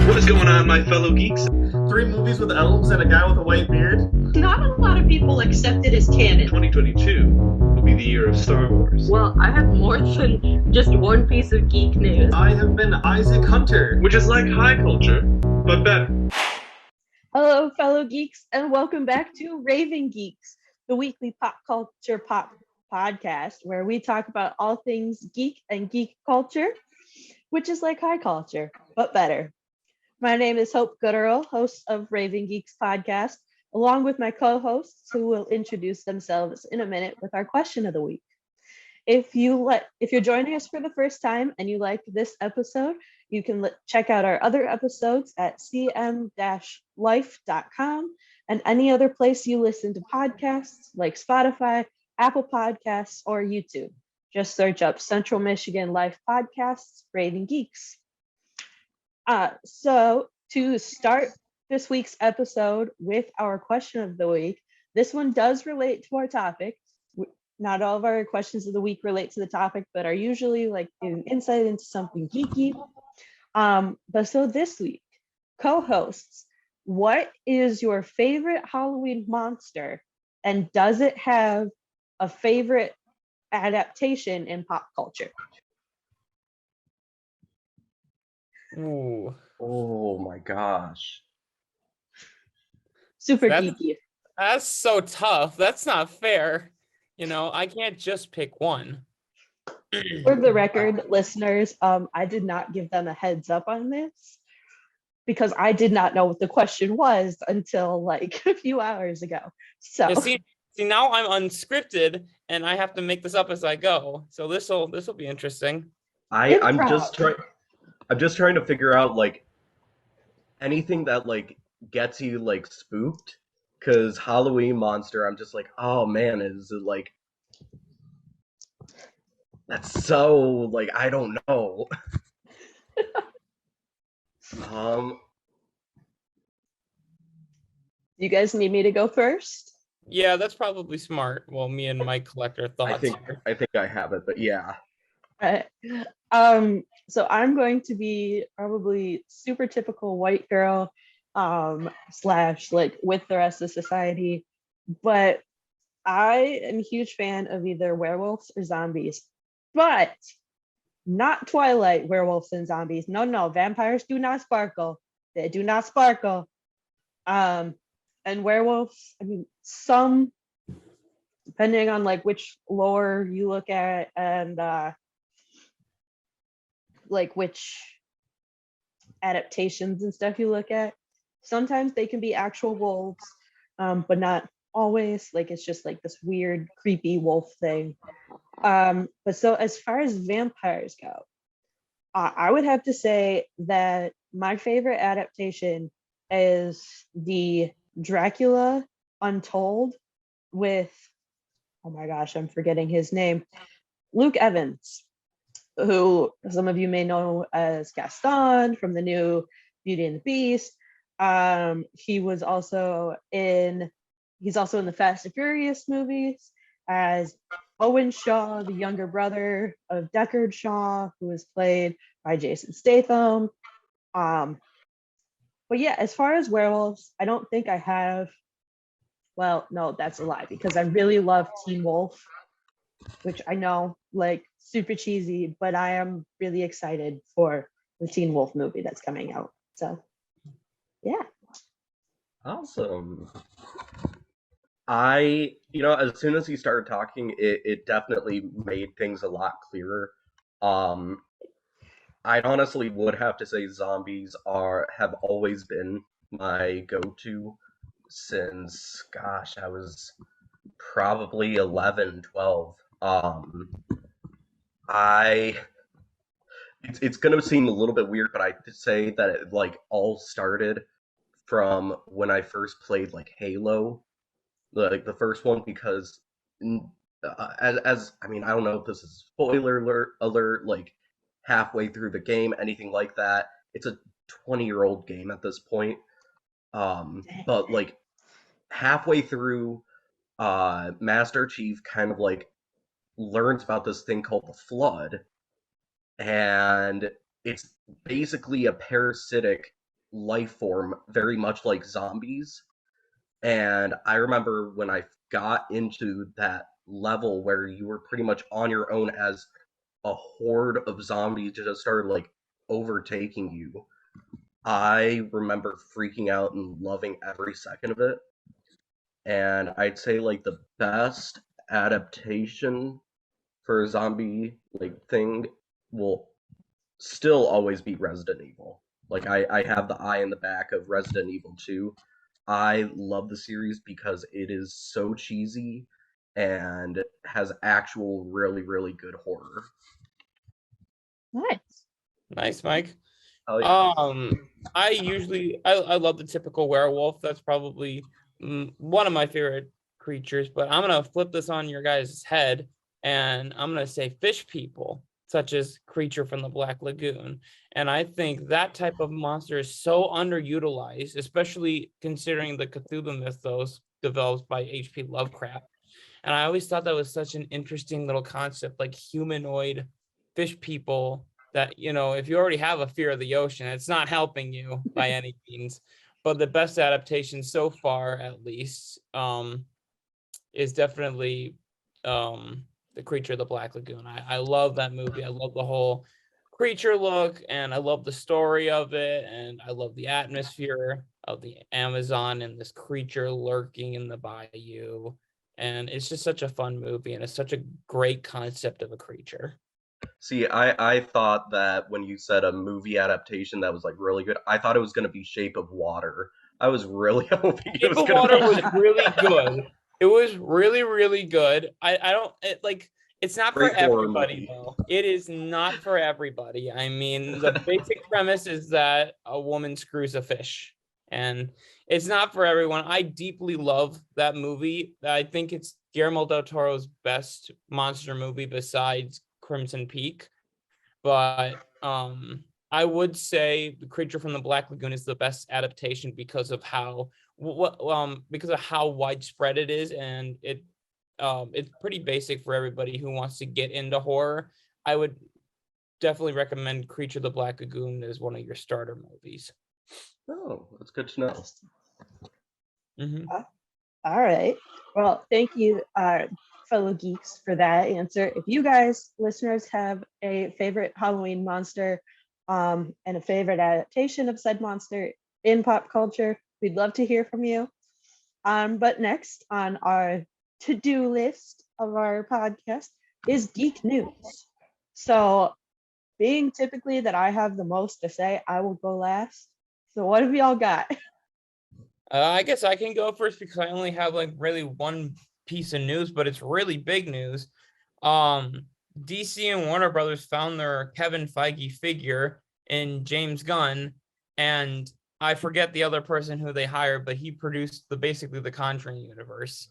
What is going on, my fellow geeks? 3 movies with elves and a guy with a white beard. Not a lot of people accept it as canon. 2022 will be the year of Star Wars. Well, I have more than just one piece of geek news. I have been Isaac Hunter. Which is like high culture, but better. Hello, fellow geeks, and welcome back to Raving Geeks, the weekly pop culture podcast where we talk about all things geek and geek culture, which is like high culture, but better. My name is Hope Gooderl, host of Raving Geeks podcast, along with my co-hosts who will introduce themselves in a minute with our question of the week. If you're joining us for the first time and you like this episode, you can check out our other episodes at cm-life.com and any other place you listen to podcasts like Spotify, Apple Podcasts, or YouTube. Just search up Central Michigan Life Podcasts, Raving Geeks. So to start this week's episode with our question of the week, this one does relate to our topic. Not all of our questions of the week relate to the topic, but are usually like an insight into something geeky. But so this week, co-hosts, what is your favorite Halloween monster, and does it have a favorite adaptation in pop culture? Ooh. Oh my gosh. Super That's- geeky. That's so tough. That's not fair. You know, I can't just pick one. For the record, listeners, I did not give them a heads up on this because I did not know what the question was until like a few hours ago. So Yeah, see, now I'm unscripted and I have to make this up as I go. So this'll be interesting. I'm just trying to figure out like anything that like gets you like spooked. Cause Halloween monster, I'm just like, oh man, is it like that's so like I don't know. You guys need me to go first? Yeah, that's probably smart. Well, me and Mike collect our thoughts here. I think I have it, but yeah. So I'm going to be probably super typical white girl, slash like with the rest of society, but I am a huge fan of either werewolves or zombies, but not Twilight werewolves and zombies. No, vampires do not sparkle. They do not sparkle. And werewolves, I mean, some, depending on like which lore you look at and like which adaptations and stuff you look at, sometimes they can be actual wolves, but not always. Like it's just like this weird creepy wolf thing. But so as far as vampires go, I would have to say that my favorite adaptation is the Dracula Untold with, oh my gosh, I'm forgetting his name, Luke Evans, who some of you may know as Gaston from the new Beauty and the Beast. He's also in the Fast and Furious movies as Owen Shaw, the younger brother of Deckard Shaw, who is played by Jason Statham. But yeah, as far as werewolves, I don't think I have. Well, no, that's a lie because I really love Teen Wolf, which I know like super cheesy, but I am really excited for the Teen Wolf movie that's coming out. So yeah. Awesome. As soon as you started talking, it definitely made things a lot clearer. I honestly would have to say zombies have always been my go-to since, gosh, I was probably 11, 12. It's gonna seem a little bit weird, but I could say that it like all started from when I first played like Halo, like the first one, because as I mean, I don't know if this is spoiler alert, like halfway through the game, anything like that. It's a 20-year-old game at this point. But like halfway through, Master Chief kind of like learns about this thing called the Flood, and it's basically a parasitic life form, very much like zombies. And I remember when I got into that level where you were pretty much on your own as a horde of zombies just started like overtaking you. I remember freaking out and loving every second of it. And I'd say like the best adaptation for a zombie like thing will still always be Resident Evil. Like I have the eye in the back of Resident Evil 2. I love the series because it is so cheesy and has actual really, really good horror. Nice. Nice, Mike. Oh yeah. I love the typical werewolf. That's probably one of my favorite creatures, but I'm gonna flip this on your guys' head and I'm gonna say fish people, such as Creature from the Black Lagoon. And I think that type of monster is so underutilized, especially considering the Cthulhu mythos developed by H.P. Lovecraft. And I always thought that was such an interesting little concept, like humanoid fish people that, if you already have a fear of the ocean, it's not helping you by any means. But the best adaptation so far, at least, is definitely The Creature of the Black Lagoon. I love that movie. I love the whole creature look, and I love the story of it, and I love the atmosphere of the Amazon and this creature lurking in the bayou. And it's just such a fun movie, and it's such a great concept of a creature. See, I thought that when you said a movie adaptation that was like really good, I thought it was gonna be Shape of Water. I was really hoping it Shape was of gonna Water be. was really good. It was really, really good. I don't like. It's not for Great horror everybody movie. though. It is not for everybody. I mean, the basic premise is that a woman screws a fish, and it's not for everyone. I deeply love that movie. I think it's Guillermo del Toro's best monster movie besides Crimson Peak. But I would say The Creature from the Black Lagoon is the best adaptation because of how widespread it is, and it's pretty basic for everybody who wants to get into horror. I would definitely recommend Creature of the Black Lagoon as one of your starter movies. Oh, that's good to know. Mm-hmm. All right. Well, thank you, fellow geeks, for that answer. If you guys, listeners, have a favorite Halloween monster and a favorite adaptation of said monster in pop culture, we'd love to hear from you. But next on our to-do list of our podcast is Geek News. So, being typically that I have the most to say, I will go last. So, what have y'all got? I guess I can go first because I only have like really one piece of news, but it's really big news. DC and Warner Brothers found their Kevin Feige figure in James Gunn, and I forget the other person who they hired, but he produced basically the Conjuring universe.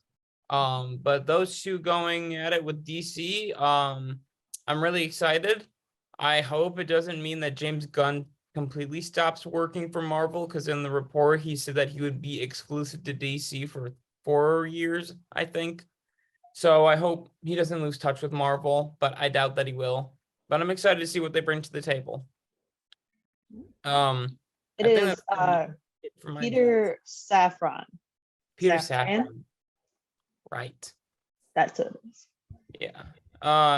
But those two going at it with DC, I'm really excited. I hope it doesn't mean that James Gunn completely stops working for Marvel, because in the report he said that he would be exclusive to DC for 4 years, I think. So I hope he doesn't lose touch with Marvel, but I doubt that he will. But I'm excited to see what they bring to the table. It I think is that's it for my news. Peter Safran. Peter Safran. Right. That's what it is. Yeah.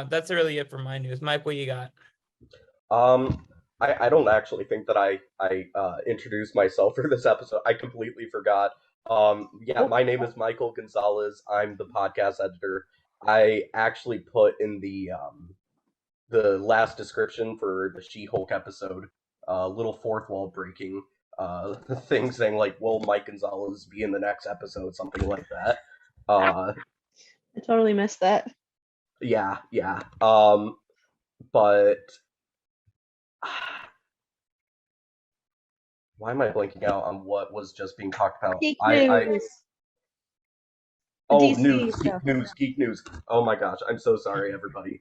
That's really it for my news. Mike, what you got? I don't actually think that I introduced myself for this episode. I completely forgot. Yeah, my name is Michael Gonzalez. I'm the podcast editor. I actually put in the last description for the She-Hulk episode, little fourth wall breaking thing saying like, "Will Mike Gonzalez be in the next episode?" Something like that. I totally missed that. Yeah. But why am I blanking out on what was just being talked about? Geek News. Oh, DC Geek News. Oh my gosh, I'm so sorry, everybody.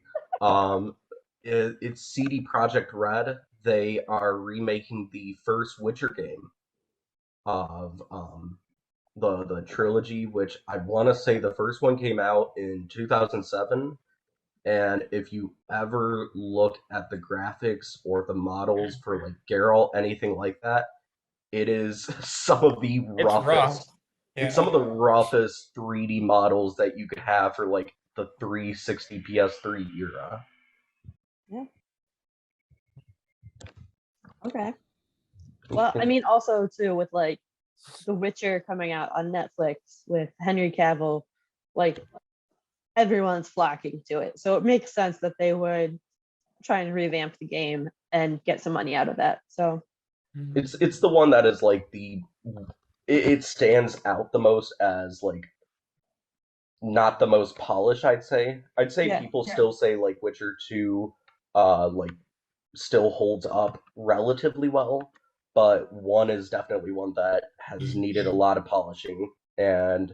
It's CD Projekt Red. They are remaking the first Witcher game of the trilogy, which I want to say the first one came out in 2007. And if you ever look at the graphics or the models for like Geralt, anything like that, it is some of the It's rough. roughest. Yeah. It's some of the roughest 3D models that you could have for like the 360 PS3 era. Yeah. Okay. Well, I mean, also too with like The Witcher coming out on Netflix with Henry Cavill, like everyone's flocking to it. So it makes sense that they would try and revamp the game and get some money out of that. So It's the one that is like it stands out the most as like not the most polished, I'd say. I'd say yeah, people still say like Witcher 2 like still holds up relatively well, but 1 is definitely one that has needed a lot of polishing. And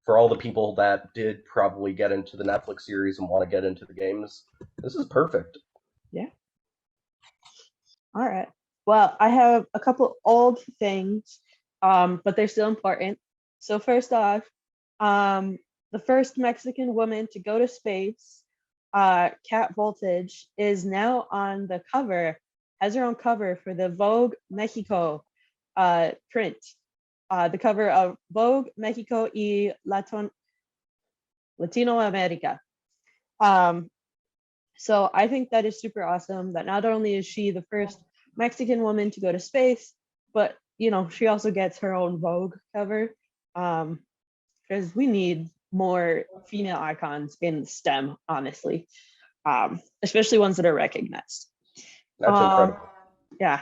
for all the people that did probably get into the Netflix series and want to get into the games, this is perfect. yeah. All right. Well, I have a couple old things, but they're still important. So first off, the first Mexican woman to go to space, Cat Voltage, is now on the cover, has her own cover for the Vogue Mexico print. The cover of Vogue Mexico y Latino America. So I think that is super awesome that not only is she the first Mexican woman to go to space, but she also gets her own Vogue cover. Because we need more female icons in STEM, honestly, especially ones that are recognized. That's incredible. Yeah.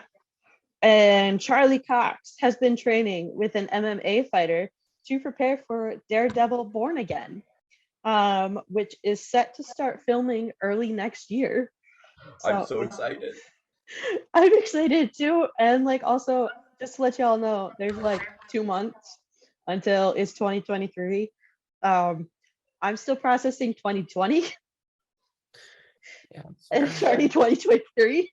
And Charlie Cox has been training with an MMA fighter to prepare for Daredevil Born Again, which is set to start filming early next year. I'm so excited. I'm excited too. And like also just to let y'all know, there's like 2 months until it's 2023. I'm still processing 2020 Yeah. and starting 2023.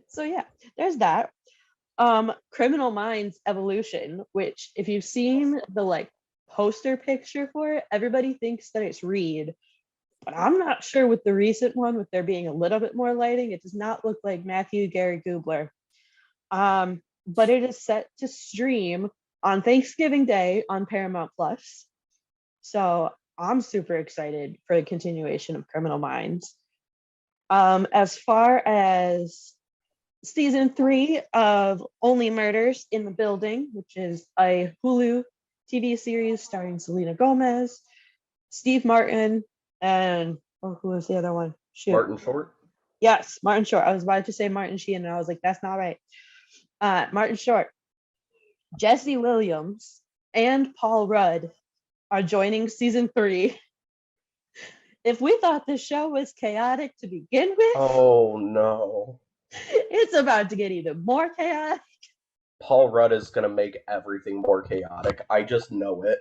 So yeah, there's that. Criminal Minds Evolution, which if you've seen the like poster picture for it, everybody thinks that it's Reed. But I'm not sure with the recent one, with there being a little bit more lighting, it does not look like Matthew Gary Gubler. But it is set to stream on Thanksgiving Day on Paramount Plus. So I'm super excited for the continuation of Criminal Minds. As far as season 3 of Only Murders in the Building, which is a Hulu TV series starring Selena Gomez, Steve Martin, and who was the other one? Shoot. Martin Short? Yes, Martin Short. I was about to say Martin Sheen, and I was like, that's not right. Martin Short, Jesse Williams, and Paul Rudd are joining season 3. If we thought this show was chaotic to begin with, oh no, it's about to get even more chaotic. Paul Rudd is gonna make everything more chaotic. I just know it.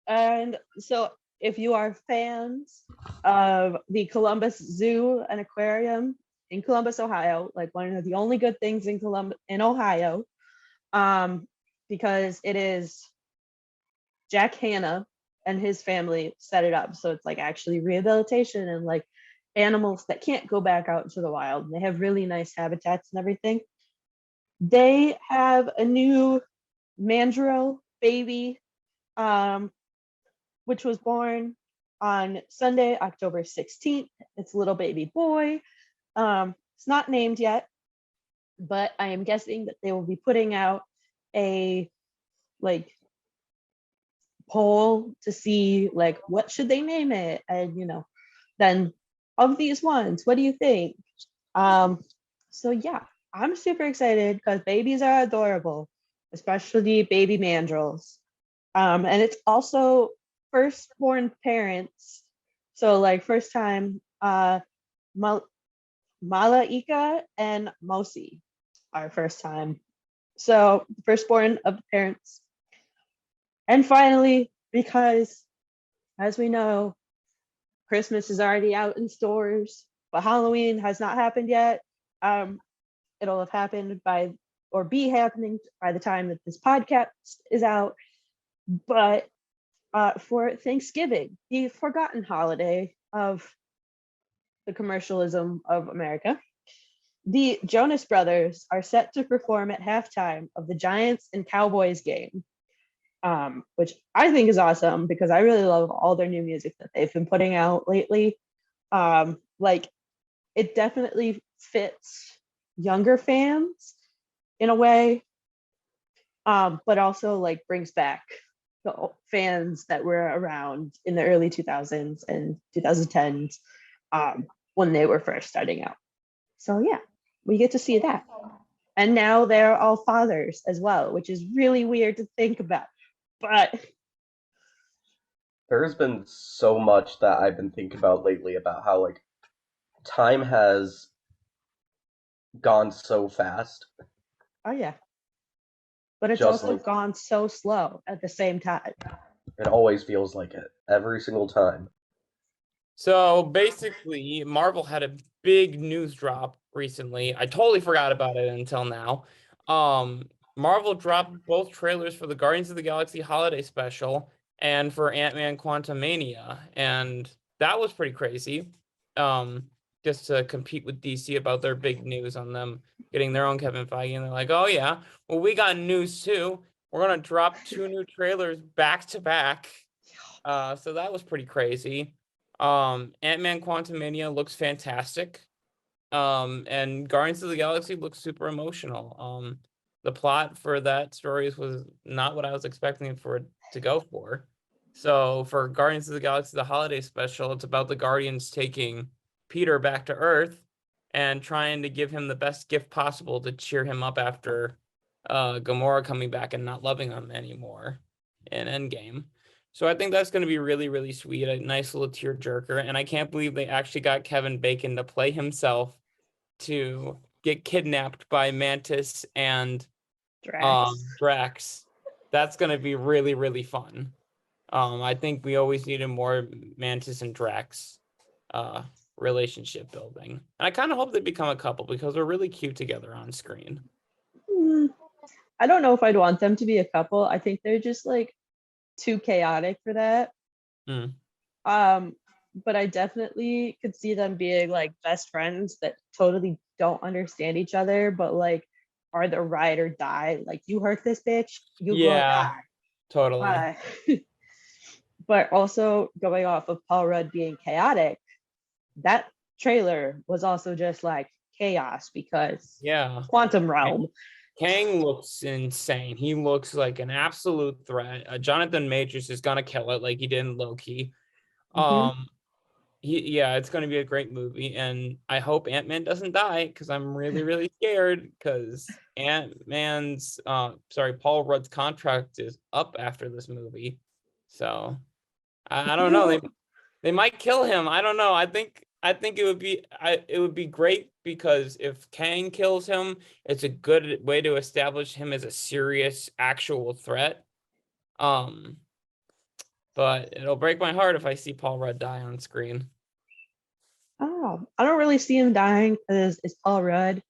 And so if you are fans of the Columbus Zoo and Aquarium in Columbus, Ohio, like one of the only good things in Ohio, because it is Jack Hanna and his family set it up. So it's like actually rehabilitation and like animals that can't go back out into the wild. They have really nice habitats and everything. They have a new mandrill baby, which was born on Sunday, October 16th. It's a little baby boy. It's not named yet, but I am guessing that they will be putting out a like poll to see like what should they name it, and then of these ones, what do you think? So yeah, I'm super excited because babies are adorable, especially baby mandrills. And it's also firstborn parents, so like first time Malaika and Mosi are first time, so firstborn of the parents. And finally, because as we know, Christmas is already out in stores, but Halloween has not happened yet. It'll have happened be happening by the time that this podcast is out. But for Thanksgiving, the forgotten holiday of the commercialism of America, The Jonas Brothers are set to perform at halftime of the Giants and Cowboys game, which I think is awesome because I really love all their new music that they've been putting out lately. Like, it definitely fits younger fans in a way, but also like brings back the fans that were around in the early 2000s and 2010s, when they were first starting out. So yeah, we get to see that. And now they're all fathers as well, which is really weird to think about. But There's been so much that I've been thinking about lately about how like time has gone so fast. oh yeah, but it's Just also like gone so slow at the same time. it always feels like it every single time. So basically, Marvel had a big news drop recently. I totally forgot about it until now. Marvel dropped both trailers for the Guardians of the Galaxy holiday special and for Ant-Man Quantumania, and that was pretty crazy. Just to compete with DC about their big news on them getting their own Kevin Feige, and they're like, "Oh yeah, well we got news too. We're gonna drop 2 new trailers back to back." So that was pretty crazy. Ant-Man Quantumania looks fantastic. And Guardians of the Galaxy looks super emotional. The plot for that story was not what I was expecting for it to go for. So for Guardians of the Galaxy, the holiday special, it's about the Guardians taking Peter back to Earth and trying to give him the best gift possible to cheer him up after Gamora coming back and not loving him anymore in Endgame. So I think that's going to be really, really sweet, a nice little tearjerker. And I can't believe they actually got Kevin Bacon to play himself to get kidnapped by Mantis and Drax. That's going to be really, really fun. I think we always needed more Mantis and Drax relationship building. And I kind of hope they become a couple because they're really cute together on screen. I don't know if I'd want them to be a couple. I think they're just like too chaotic for that. But I definitely could see them being like best friends that totally don't understand each other, but like are the ride or die. Like, you hurt this bitch, you gonna die. Totally. But also going off of Paul Rudd being chaotic, that trailer was also just like chaos because quantum realm. Kang looks insane. He looks like an absolute threat. Jonathan Majors is gonna kill it like he did in Loki. It's gonna be a great movie, and I hope Ant-Man doesn't die because I'm really, really scared because Paul Rudd's contract is up after this movie. So I don't know. They might kill him. I don't know. I think it would be great because if Kang kills him, it's a good way to establish him as a serious, actual threat. But it'll break my heart if I see Paul Rudd die on screen. Oh, I don't really see him dying because it's Paul Rudd,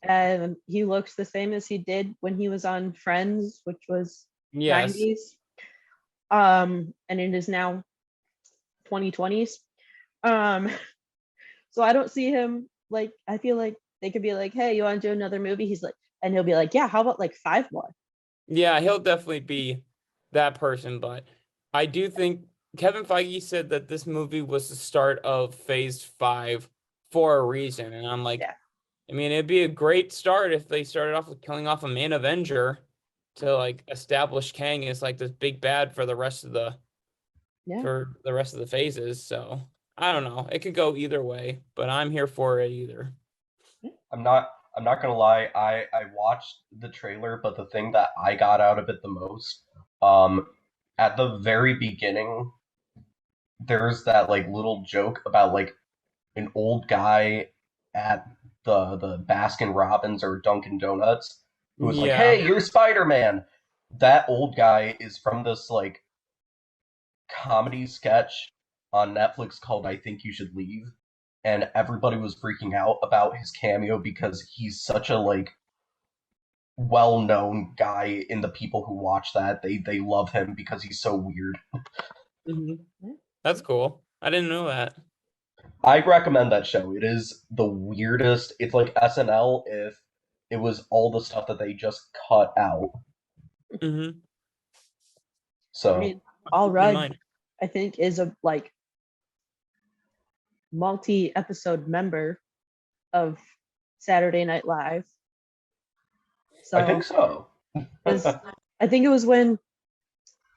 and he looks the same as he did when he was on Friends, which was 90s. And it is now 2020s. So I don't see him, like, I feel like they could be like, hey, you want to do another movie? He's like, and he'll be like, yeah, how about like 5 more? Yeah, he'll definitely be that person, but I do think Kevin Feige said that this movie was the start of Phase 5 for a reason, and I'm like, I mean, it'd be a great start if they started off with killing off a main Avenger to like establish Kang as like this big bad for the rest of the phases. So I don't know. It could go either way, but I'm here for it either. I'm not gonna lie, I watched the trailer, but the thing that I got out of it the most, at the very beginning, there's that like little joke about like an old guy at the Baskin Robbins or Dunkin' Donuts who was like, "Hey, you're Spider-Man." That old guy is from this like comedy sketch on Netflix called I Think You Should Leave, and everybody was freaking out about his cameo because he's such a like well-known guy in the people who watch that. They love him because he's so weird. That's cool. I didn't know that. I recommend that show. It is the weirdest. It's like SNL if it was all the stuff that they just cut out. Mm-hmm. So I mean, Paul In Rudd, mind. I think, is a like multi-episode member of Saturday Night Live. So I think so. I think it was when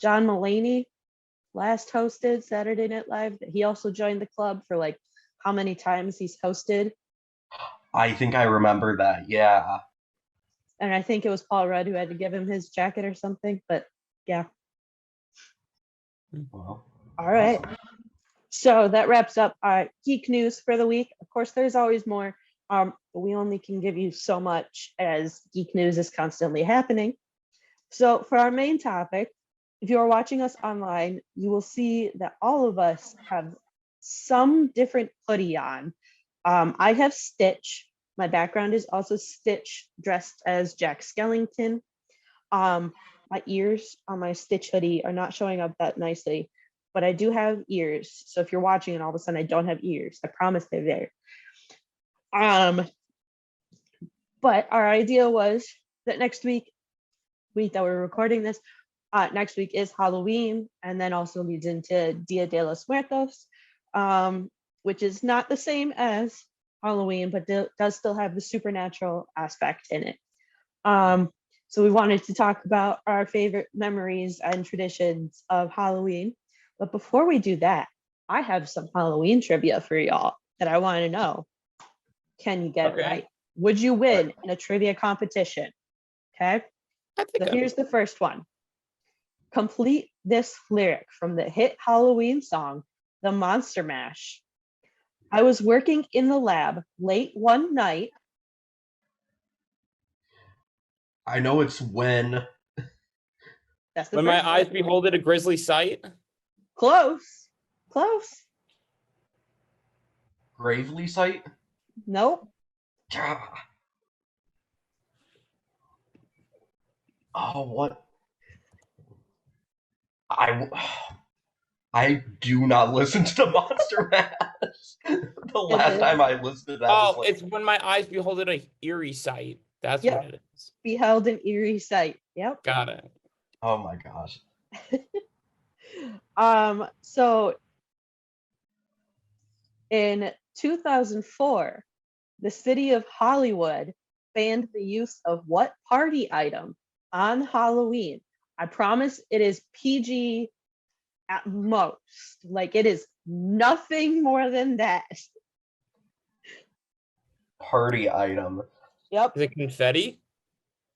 John Mulaney last hosted Saturday Night Live that he also joined the club for like how many times he's hosted. I think I remember that. Yeah. And I think it was Paul Rudd who had to give him his jacket or something. But yeah. Well, All right. So that wraps up our geek news for the week. Of course, there's always more, but we only can give you so much as geek news is constantly happening. So for our main topic, if you are watching us online, you will see that all of us have some different hoodie on. I have Stitch. My background is also Stitch dressed as Jack Skellington. My ears on my Stitch hoodie are not showing up that nicely, but I do have ears. So if you're watching and all of a sudden I don't have ears, I promise they're there. But our idea was that next week that we're recording this, next week is Halloween, and then also leads into Dia de los Muertos, which is not the same as Halloween, but does still have the supernatural aspect in it. So we wanted to talk about our favorite memories and traditions of Halloween. But before we do that, I have some Halloween trivia for y'all that I want to know. Can you get it right? Would you win in a trivia competition? Okay. I think So here's the first one. Complete this lyric from the hit Halloween song, The Monster Mash. I was working in the lab late one night. I know it's when. That's the when first my eyes one. beholded a grisly sight. Close. Close. Gravely Sight? Nope. Oh, what? I do not listen to the Monster Mash. The last time I listened to that was like, it's when my eyes beholded a eerie sight. That's Yep. what it is. Beheld an eerie sight. Yep. Got it. oh my gosh. So in 2004, the city of Hollywood banned the use of what party item on Halloween? I promise it is PG at most. Like it is nothing more than that. Party item. Yep. Is it confetti?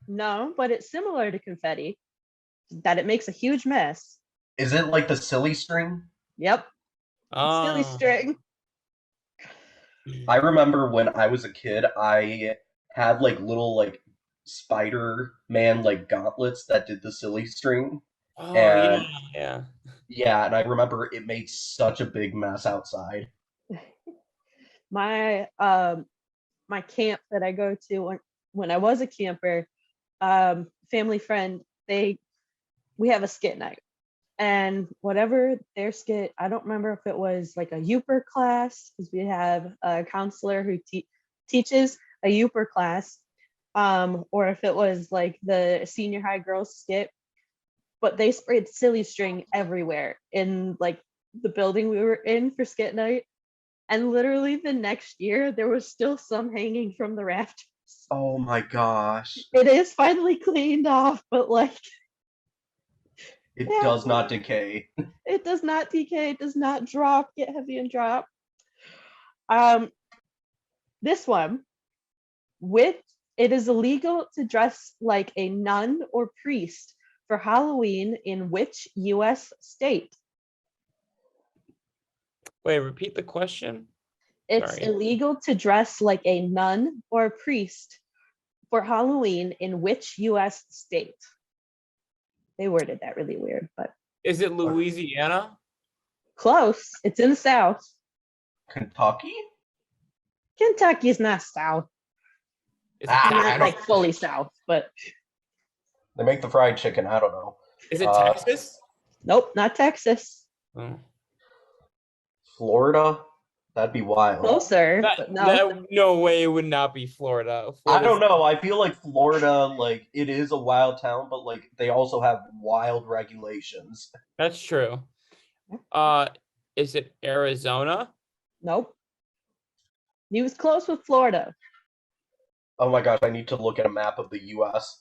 No, but it's similar to confetti. That it makes a huge mess. Is it like the silly string? Yep. Silly Oh. string. I remember when I was a kid, I had like little like Spider-Man like gauntlets that did the silly string. Oh And yeah. yeah, and I remember it made such a big mess outside. My my camp that I go to when I was a camper, family friend, we have a skit night. And whatever their skit, I don't remember if it was like a Youper class, because we have a counselor who teaches a Youper class, or if it was like the senior high girls skit. But they sprayed silly string everywhere in like the building we were in for skit night. And literally the next year, there was still some hanging from the rafters. Oh my gosh. It is finally cleaned off, but like, It yeah, does not decay. it does not decay, it does not drop, get heavy and drop. This one, it is illegal to dress like a nun or priest for Halloween in which US state? Wait, repeat the question. It's Sorry. illegal to dress like a nun or a priest for Halloween in which US state? They worded that really weird, but Is it Louisiana? close. It's in the South. Kentucky? Kentucky's not South. Is Ah, it I Not don't- like fully South, but They make the fried chicken. I don't know. Is it Texas? nope, not Texas. Oh. Florida? That'd be wild. Closer, but no. No way it would not be Florida. I don't know. I feel like Florida, like, it is a wild town, but like they also have wild regulations. That's true. Is it Arizona? Nope. He was close with Florida. Oh my gosh, I need to look at a map of the U.S.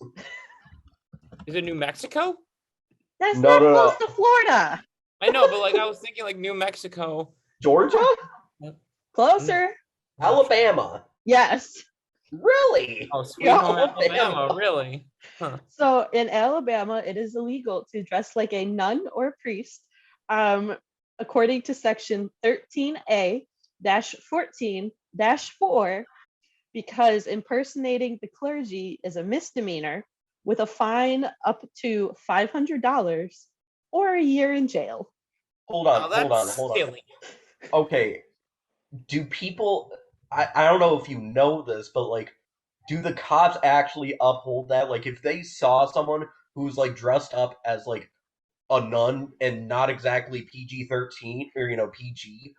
Is it New Mexico? That's No, not no, close no. to Florida. I know, but like I was thinking like New Mexico. Georgia? Closer. Alabama? Yes. Really? Oh, sweet Yeah, home Alabama. Alabama, really? Huh. So in Alabama, it is illegal to dress like a nun or priest, according to section 13A-14-4, because impersonating the clergy is a misdemeanor with a fine up to $500 or a year in jail. Hold on, Oh, that's hold on. silly. Okay, do people... I don't know if you know this, but like, do the cops actually uphold that? Like, if they saw someone who's like dressed up as like a nun and not exactly PG-13 or PG,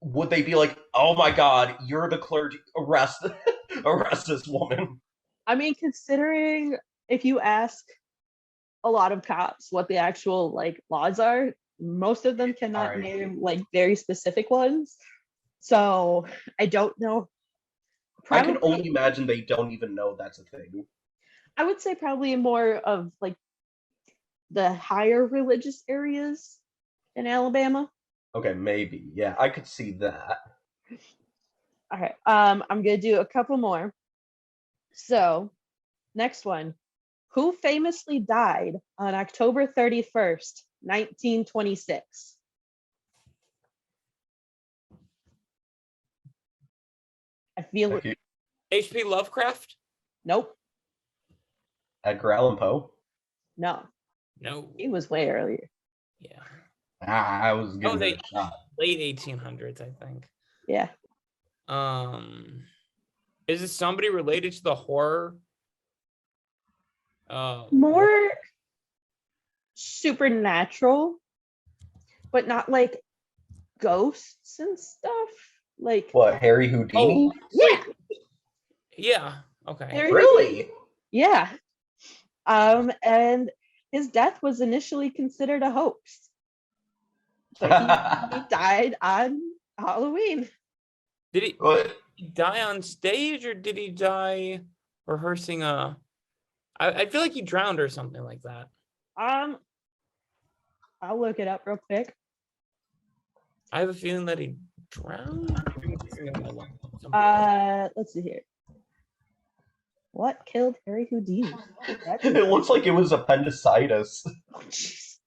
would they be like, "Oh my God, you're the clergy, arrest, arrest this woman"? I mean, considering if you ask a lot of cops what the actual like laws are, most of them cannot Alright. name like very specific ones. So I don't know. I can Probably, only imagine they don't even know that's a thing. I would say probably more of like the higher religious areas in Alabama. Okay, maybe. Yeah, I could see that. All right. I'm gonna do a couple more. So, next one. Who famously died on October 31st, 1926? I feel Thank you. H.P. Lovecraft? nope. Edgar Allan Poe. No, No. he was way earlier. Yeah. I was giving they- it a shot. Late 1800s, I think. Yeah. Is it somebody related to the horror? More supernatural, but not like ghosts and stuff. Like, What, Harry Houdini? yeah, Yeah. Okay. Harry Really? yeah. And his death was initially considered a hoax, but he died on Halloween. Did he What? die on stage or did he die rehearsing a? I feel like he drowned or something like that. I'll look it up real quick. I have a feeling that he drowned. Let's see here. What killed Harry Houdini? It looks like it was appendicitis. Oh, jeez.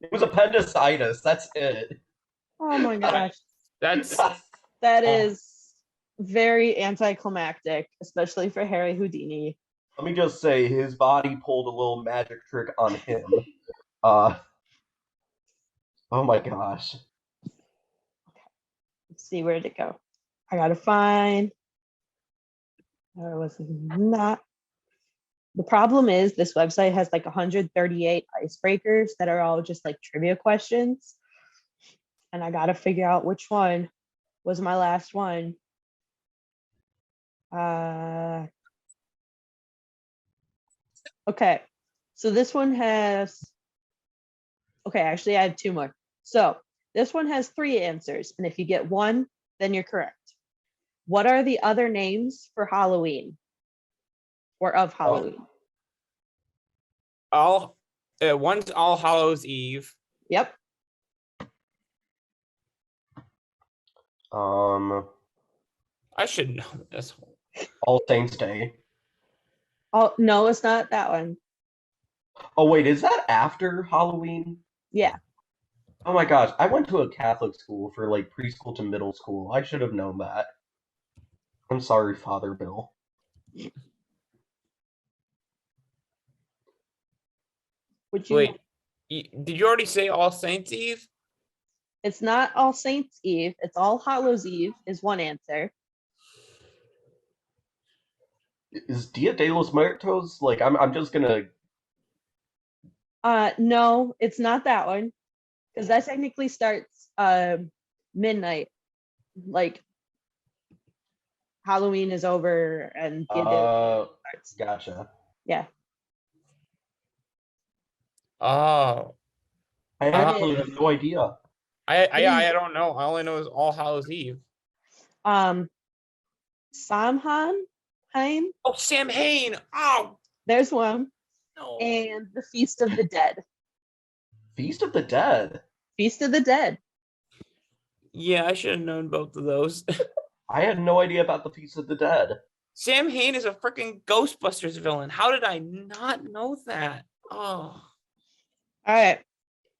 It was appendicitis. That's it. Oh my gosh. That's That is very anticlimactic, especially for Harry Houdini. Let me just say, his body pulled a little magic trick on him. Oh my gosh. Let's see, where did it go? I gotta find. Or was it not? The problem is this website has like 138 icebreakers that are all just like trivia questions. And I gotta figure out which one was my last one. Okay, so this one has, okay, actually I had two more. So this one has 3 answers, and if you get one, then you're correct. What are the other names for Halloween or of Halloween? one's All Hallows Eve. Yep. I should know this one. All Saints Day. Oh, no, it's not that one. Oh wait, is that after Halloween? Yeah. Oh my gosh, I went to a Catholic school for like preschool to middle school. I should have known that. I'm sorry, Father Bill. Would you? Wait, did you already say All Saints Eve? It's not All Saints Eve. It's All Hallows Eve is one answer. Is Dia de los Muertos? Like, I'm just gonna. No, it's not that one, because that technically starts midnight, like Halloween is over and the day starts. Gotcha. Yeah. Oh, I actually have no idea. I don't know. I only know it's All Hallows Eve. Samhain, Oh, Samhain. Oh, there's one, no. and the Feast of the Dead. Feast of the Dead. Feast of the Dead. Yeah, I should have known both of those. I had no idea about the Feast of the Dead. Samhain is a freaking Ghostbusters villain. How did I not know that? Oh. All right.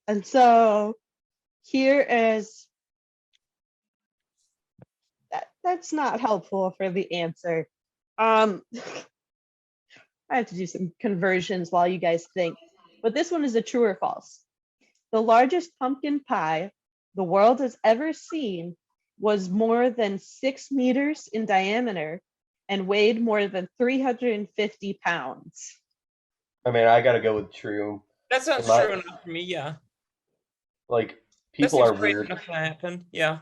And so here is that's not helpful for the answer. I have to do some conversions while you guys think. But this one is a true or false. The largest pumpkin pie the world has ever seen was more than 6 meters in diameter and weighed more than 350 pounds. I mean, I gotta go with true. That sounds true enough for me, yeah. Like, That people seems are crazy weird. enough to happen, yeah.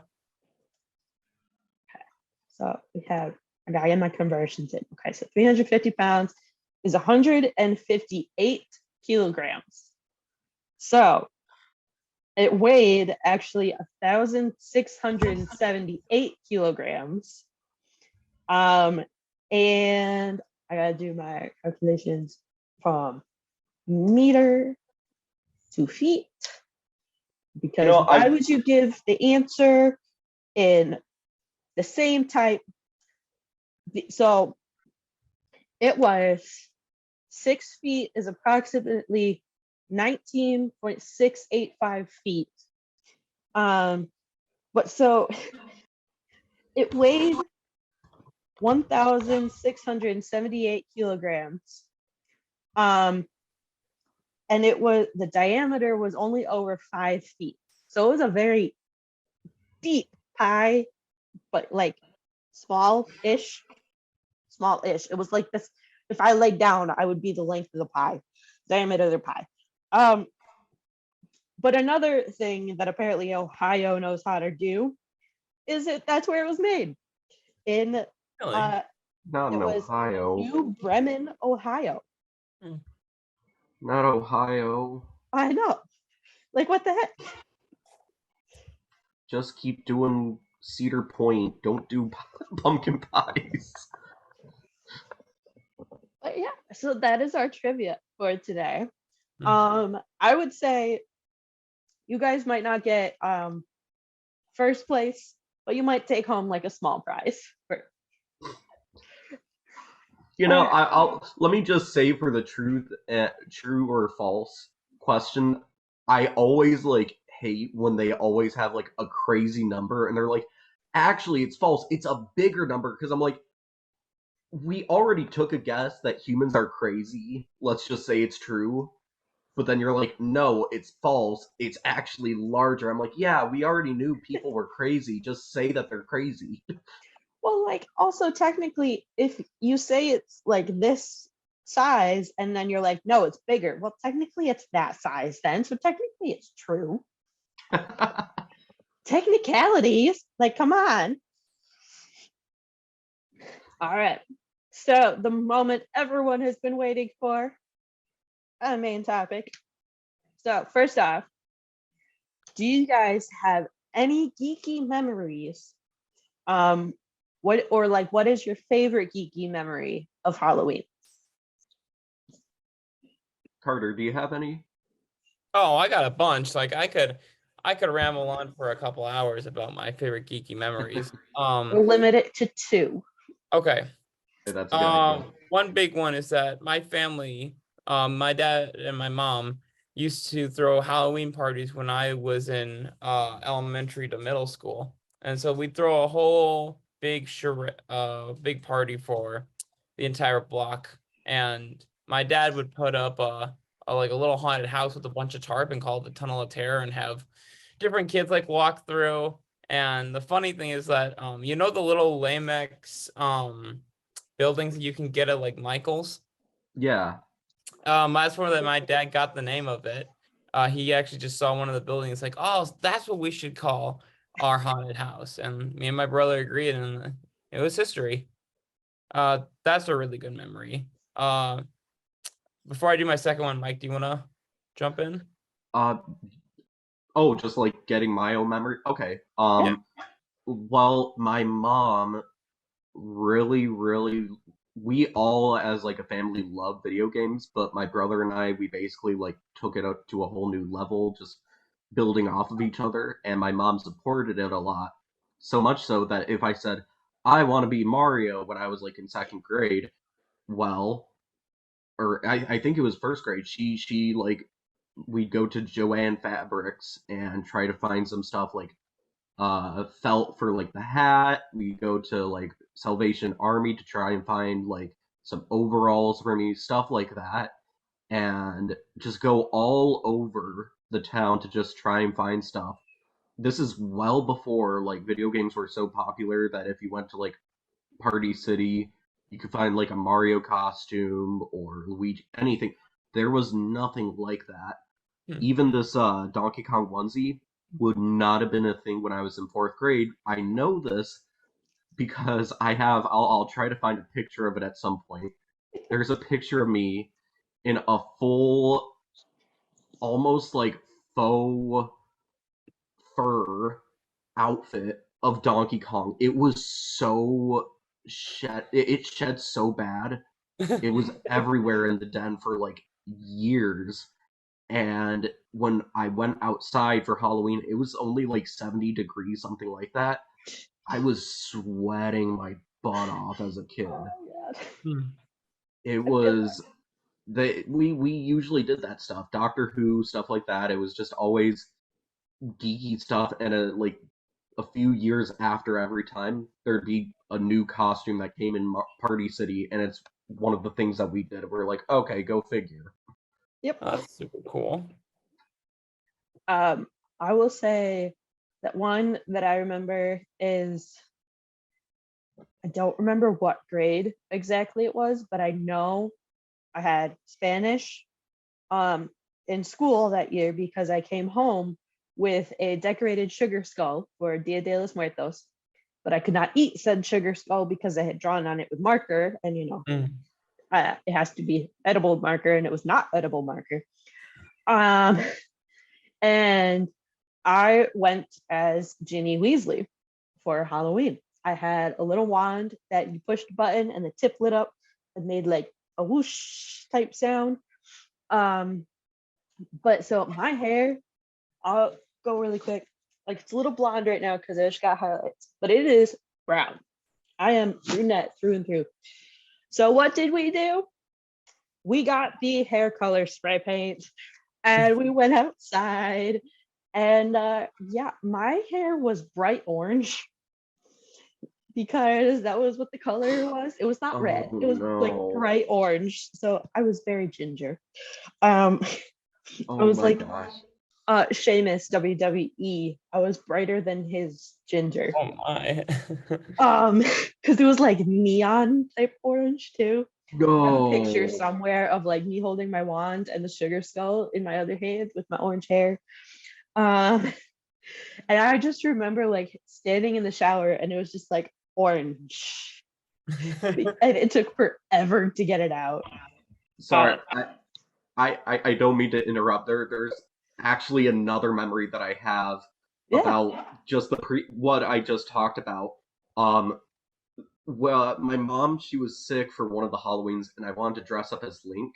So we have, I gotta get my conversions in. Okay, so 350 pounds is 158 kilograms. So it weighed actually 1,678 kilograms. And I gotta do my calculations from meter to feet. Because why would you give the answer in the same type? So it was 6 feet is approximately 19.685 feet. But so it weighed 1,678 kilograms. And it was, the diameter was only over 5 feet. So it was a very deep pie, but like small-ish. It was like this. If I laid down, I would be the length of the pie, diameter of the pie. But another thing that apparently Ohio knows how to do is that's where it was made. In Really? Not in Ohio. New Bremen, Ohio. Not Ohio. I know. Like, what the heck? Just keep doing Cedar Point. Don't do pumpkin pies. But yeah, so that is our trivia for today. Mhm. I would say you guys might not get first place, but you might take home like a small prize. You know, I'll let me just say for the true or false question. I always like hate when they always have like a crazy number and they're like, actually, it's false. It's a bigger number because I'm like, we already took a guess that humans are crazy. Let's just say it's true. But then you're like, no, it's false. It's actually larger. I'm like, yeah, we already knew people were crazy. Just say that they're crazy. Well, like, also technically, if you say it's like this size and then you're like, no, it's bigger. Well, technically it's that size then. So technically it's true. Technicalities, like, come on. All right. So the moment everyone has been waiting for, a main topic. So first off, do you guys have any geeky memories? What is your favorite geeky memory of Halloween? Carter, do you have any? Oh, I got a bunch. Like I could ramble on for a couple hours about my favorite geeky memories. We'll limit it to 2. Okay. That's a good idea. One big one is that my family, my dad and my mom used to throw Halloween parties when I was in elementary to middle school. And so we'd throw a whole big big party for the entire block. And my dad would put up a little haunted house with a bunch of tarp and call it the Tunnel of Terror and have different kids like walk through. And the funny thing is that you know the little Lamex buildings that you can get at like Michael's? Yeah. That's where my dad got the name of it. he actually just saw one of the buildings, like, oh, that's what we should call our haunted house. And me and my brother agreed, and it was history. That's a really good memory. Before I do my second one, Mike, do you want to jump in? Oh, just like getting my own memory. Okay. Well, my mom really, really, we all as like a family love video games, but my brother and I, we basically like took it up to a whole new level, just building off of each other, and my mom supported it a lot. So much so that if I said, I want to be Mario when I was like in second grade, well, or I think it was first grade, she like we'd go to Joanne Fabrics and try to find some stuff like felt for like the hat. We go to like Salvation Army to try and find like some overalls for me, stuff like that, and just go all over the town to just try and find stuff. This is well before like video games were so popular that if you went to like Party City, you could find like a Mario costume or Luigi, anything. There was nothing like that. Even this Donkey Kong onesie would not have been a thing when I was in fourth grade. I know this because I'll try to find a picture of it at some point. There's a picture of me in a full, almost like faux fur outfit of Donkey Kong. It was so it shed so bad. It was everywhere in the den for like years. And when I went outside for Halloween, it was only like 70 degrees, something like that. I was sweating my butt off as a kid. Oh my God. It was we usually did that stuff, Doctor Who stuff like that. It was just always geeky stuff, and like a few years after every time there'd be a new costume that came in Party City, and it's one of the things that we did. We're like, okay, go figure. Yep. That's super cool. I will say that one that I remember is, I don't remember what grade exactly it was, but I know I had Spanish in school that year because I came home with a decorated sugar skull for Dia de los Muertos, but I could not eat said sugar skull because I had drawn on it with marker, and it has to be edible marker, and it was not edible marker. And I went as Ginny Weasley for Halloween. I had a little wand that you pushed a button and the tip lit up and made like a whoosh type sound. But so my hair, I'll go really quick. Like, it's a little blonde right now because I just got highlights, but it is brown. I am brunette through and through. So what did we do? We got the hair color spray paint and we went outside, and yeah, my hair was bright orange because that was what the color was. It was not red, it was like bright orange, so I was very ginger. I was like, gosh. Sheamus, WWE, I was brighter than his ginger. Oh my. Because it was like neon type orange too. No. I have a picture somewhere of like me holding my wand and the sugar skull in my other hand with my orange hair. And I just remember like standing in the shower and it was just like orange. And it took forever to get it out. Sorry, I don't mean to interrupt. There's actually another memory that I have about just what I just talked about. Well, my mom, she was sick for one of the Halloweens, and I wanted to dress up as Link.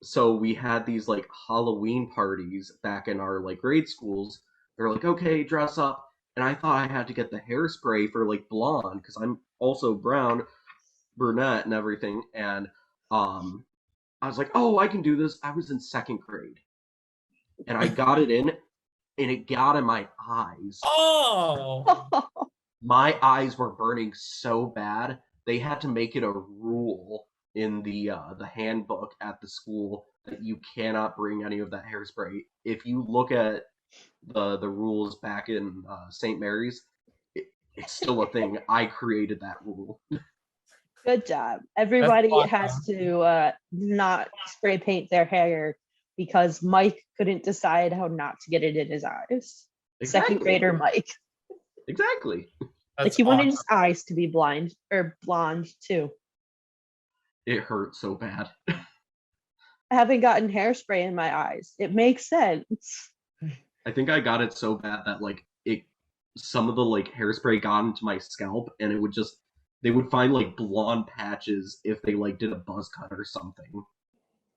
So we had these like Halloween parties back in our like grade schools. They're like, okay, dress up. And I thought I had to get the hairspray for like blonde because I'm also brown, brunette, and everything. And I was like, oh, I can do this. I was in second grade, and I got it in, and it got in my eyes. Oh. My eyes were burning so bad, they had to make it a rule in the handbook at the school that you cannot bring any of that hairspray. If you look at the rules back in St. Mary's, it's still a thing. I created that rule. Good job. Everybody has to not spray paint their hair because Mike couldn't decide how not to get it in his eyes. Second grader Mike. Exactly. That's He wanted awesome. his eyes to be blind or blonde too. It hurt so bad. Having gotten hairspray in my eyes, it makes sense. I think I got it so bad that like some of the like hairspray got into my scalp, and it would just they would find like blonde patches if they like did a buzz cut or something.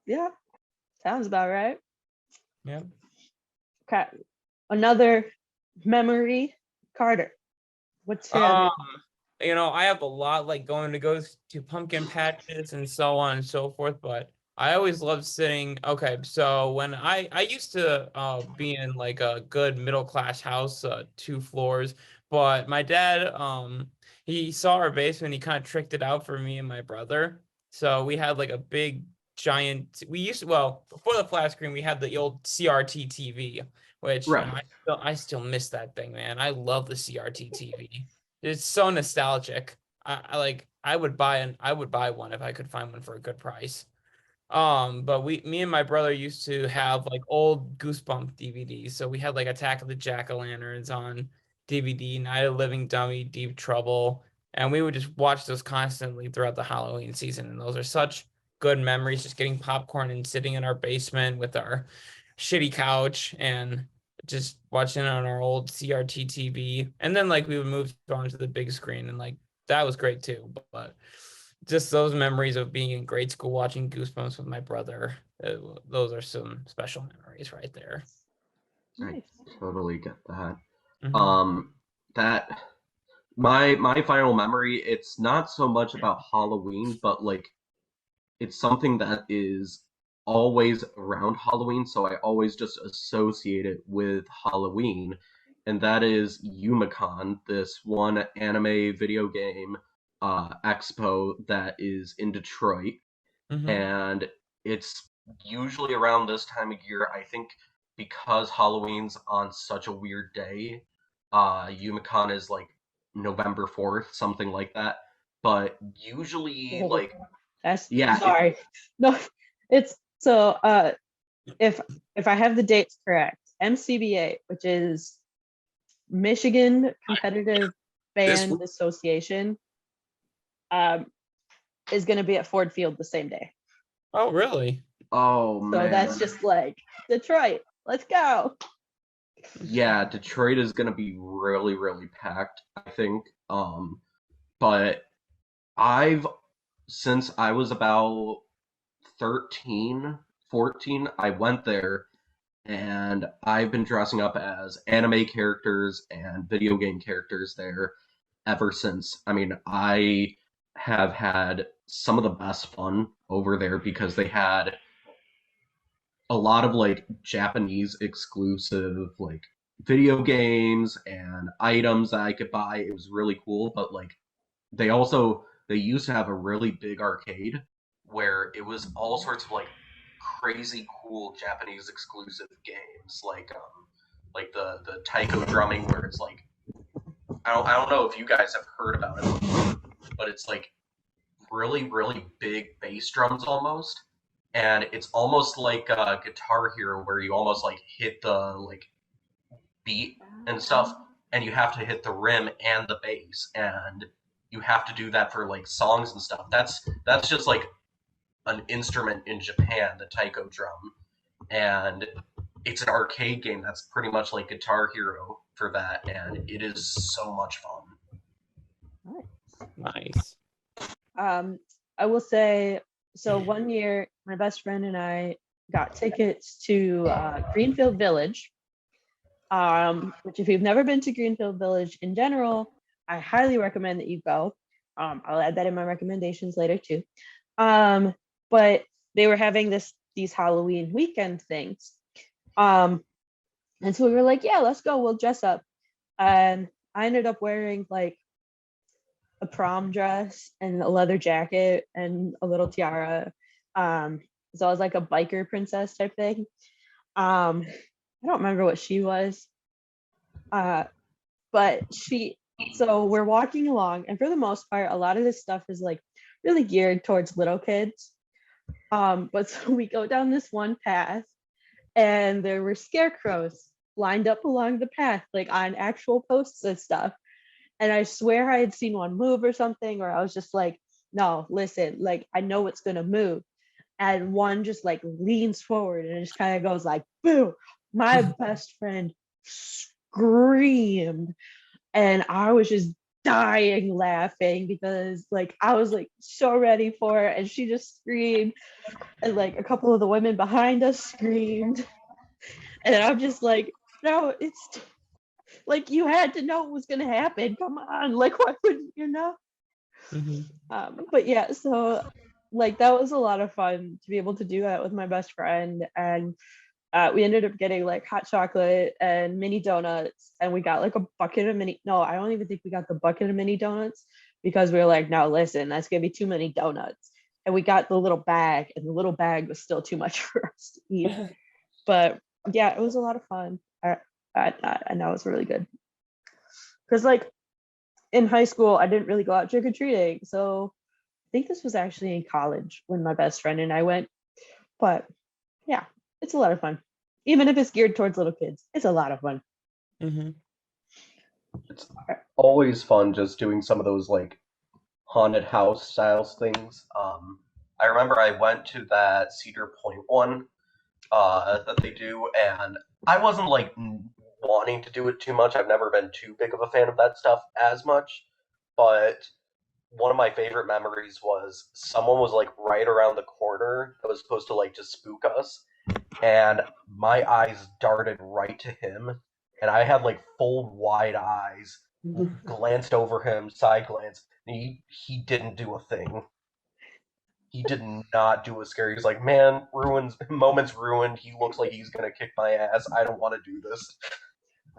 Yeah, sounds about right. Yeah. Okay, another memory, Carter. What's your other? I have a lot like going to go to pumpkin patches and so on and so forth, but I always loved sitting. Okay, so when I used to be in like a good middle class house, 2 floors, but my dad he saw our basement, he kind of tricked it out for me and my brother. So we had like a big giant before the flat screen we had the old CRT TV, which Right. I still miss that thing, man. I love the CRT TV. It's so nostalgic. I would buy one if I could find one for a good price. But me and my brother used to have like old Goosebump DVDs. So we had like Attack of the Jack-o'-lanterns on DVD, Night of the Living Dummy, Deep Trouble, and we would just watch those constantly throughout the Halloween season. And those are such good memories, just getting popcorn and sitting in our basement with our shitty couch and just watching on our old CRT TV. And then like we would move on to the big screen, and like that was great too. But just those memories of being in grade school watching Goosebumps with my brother, those are some special memories right there. Nice. I totally get that. Mhm. That my final memory, it's not so much about Halloween, but like it's something that is always around Halloween, so I always just associate it with Halloween, and that is Yumicon, this one anime video game expo that is in Detroit, Mhm. and it's usually around this time of year. I think because Halloween's on such a weird day, Yumicon is like November 4th, something like that. But usually, Oh, like, that's yeah, sorry. No, it's so if I have the dates correct, MCBA, which is Michigan Competitive this Band Association, is going to be at Ford Field the same day. Oh, really? oh So that's man, just like Detroit. Let's go. yeah, Detroit is gonna be really, really packed, I think. But I've since I was about 13, 14, I went there and I've been dressing up as anime characters and video game characters there ever since. I mean, I have had some of the best fun over there because they had a lot of like Japanese exclusive like video games and items that I could buy. It was really cool, but like they used to have a really big arcade where it was all sorts of like crazy cool Japanese exclusive games like the taiko drumming where it's like I don't know if you guys have heard about it before, but it's like really really big bass drums almost, and it's almost like Guitar Hero where you almost like hit the like beat and stuff, and you have to hit the rim and the bass, and you have to do that for like songs and stuff. That's just like an instrument in Japan, the taiko drum, and it's an arcade game that's pretty much like Guitar Hero for that, and it is so much fun. Nice. I will say, so one year, my best friend and I got tickets to Greenfield Village, which if you've never been to Greenfield Village in general, I highly recommend that you go. I'll add that in my recommendations later too. But they were having these Halloween weekend things. And so we were like, yeah, let's go, we'll dress up. And I ended up wearing like a prom dress and a leather jacket and a little tiara. So I was like a biker princess type thing. I don't remember what she was. But so we're walking along, and for the most part, a lot of this stuff is like really geared towards little kids. But so we go down this one path, and there were scarecrows lined up along the path, like on actual posts and stuff. And I swear I had seen one move or something, or I was just like, no, listen, like I know it's gonna move. And one just like leans forward and it just kind of goes like, boo. My best friend screamed, and I was just dying laughing because like I was like so ready for it, and she just screamed, and like a couple of the women behind us screamed, and I'm just like, no, it's like you had to know what was gonna happen. Come on, like why wouldn't you know? But yeah, so like that was a lot of fun to be able to do that with my best friend, and we ended up getting like hot chocolate and mini donuts, and we got like a bucket of mini. No, I don't even think we got the bucket of mini donuts because we were like, no, listen, that's gonna be too many donuts, and we got the little bag, and the little bag was still too much for us to eat. But yeah, it was a lot of fun. I know it's really good because like in high school, I didn't really go out trick or treating. So I think this was actually in college when my best friend and I went. But yeah, it's a lot of fun. Even if it's geared towards little kids, it's a lot of fun. It's always fun just doing some of those like haunted house styles things. I remember I went to that Cedar Point one that they do, and I wasn't like wanting to do it too much. I've never been too big of a fan of that stuff as much, but one of my favorite memories was someone was like right around the corner that was supposed to like just spook us, and my eyes darted right to him, and I had like full wide eyes, glanced over him, side glance, and he didn't do a thing. He did not do a scare. He's like, man, moment's ruined. He looks like he's gonna kick my ass. I don't want to do this.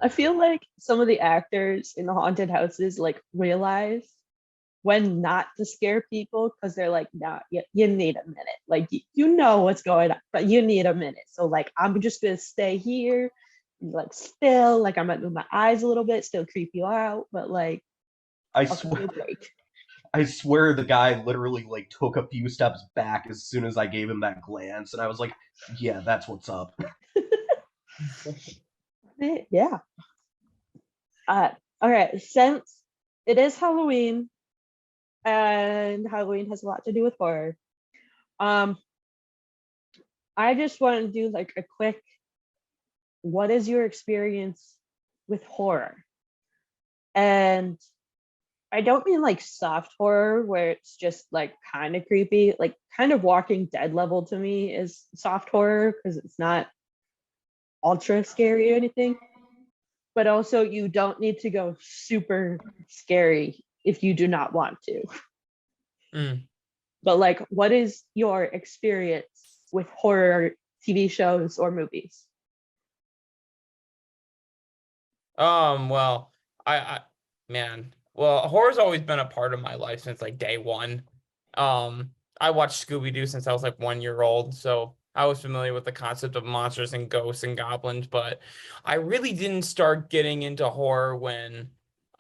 I feel like some of the actors in the haunted houses like realize when not to scare people because they're like, nah, you need a minute. Like you know what's going on, but you need a minute. So like I'm just gonna stay here, like still, like I might move my eyes a little bit, still creep you out, but like I I'll give you swear, a break. I swear, the guy literally like took a few steps back as soon as I gave him that glance, and I was like, yeah, that's what's up. Yeah. Okay, since it is Halloween and Halloween has a lot to do with horror, I just want to do like a quick, what is your experience with horror? And I don't mean like soft horror where it's just like kind of creepy, like kind of Walking Dead level to me is soft horror because it's not ultra scary or anything. But also you don't need to go super scary if you do not want to. But like, what is your experience with horror TV shows or movies? Well, I man, well, horror's always been a part of my life since like day one. I watched Scooby-Doo since I was like 1 year old, so I was familiar with the concept of monsters and ghosts and goblins, but I really didn't start getting into horror when,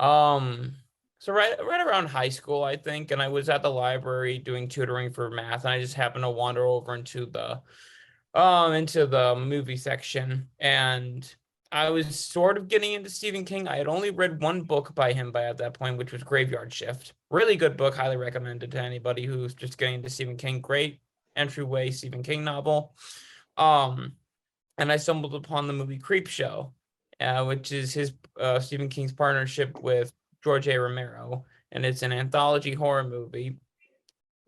so right around high school, I think, and I was at the library doing tutoring for math, and I just happened to wander over into the movie section, and I was sort of getting into Stephen King. I had only read one book by him by at that point, which was Graveyard Shift. Really good book, highly recommended to anybody who's just getting into Stephen King. Great entryway Stephen King novel. And I stumbled upon the movie Creepshow, which is his Stephen King's partnership with George A. Romero, and it's an anthology horror movie.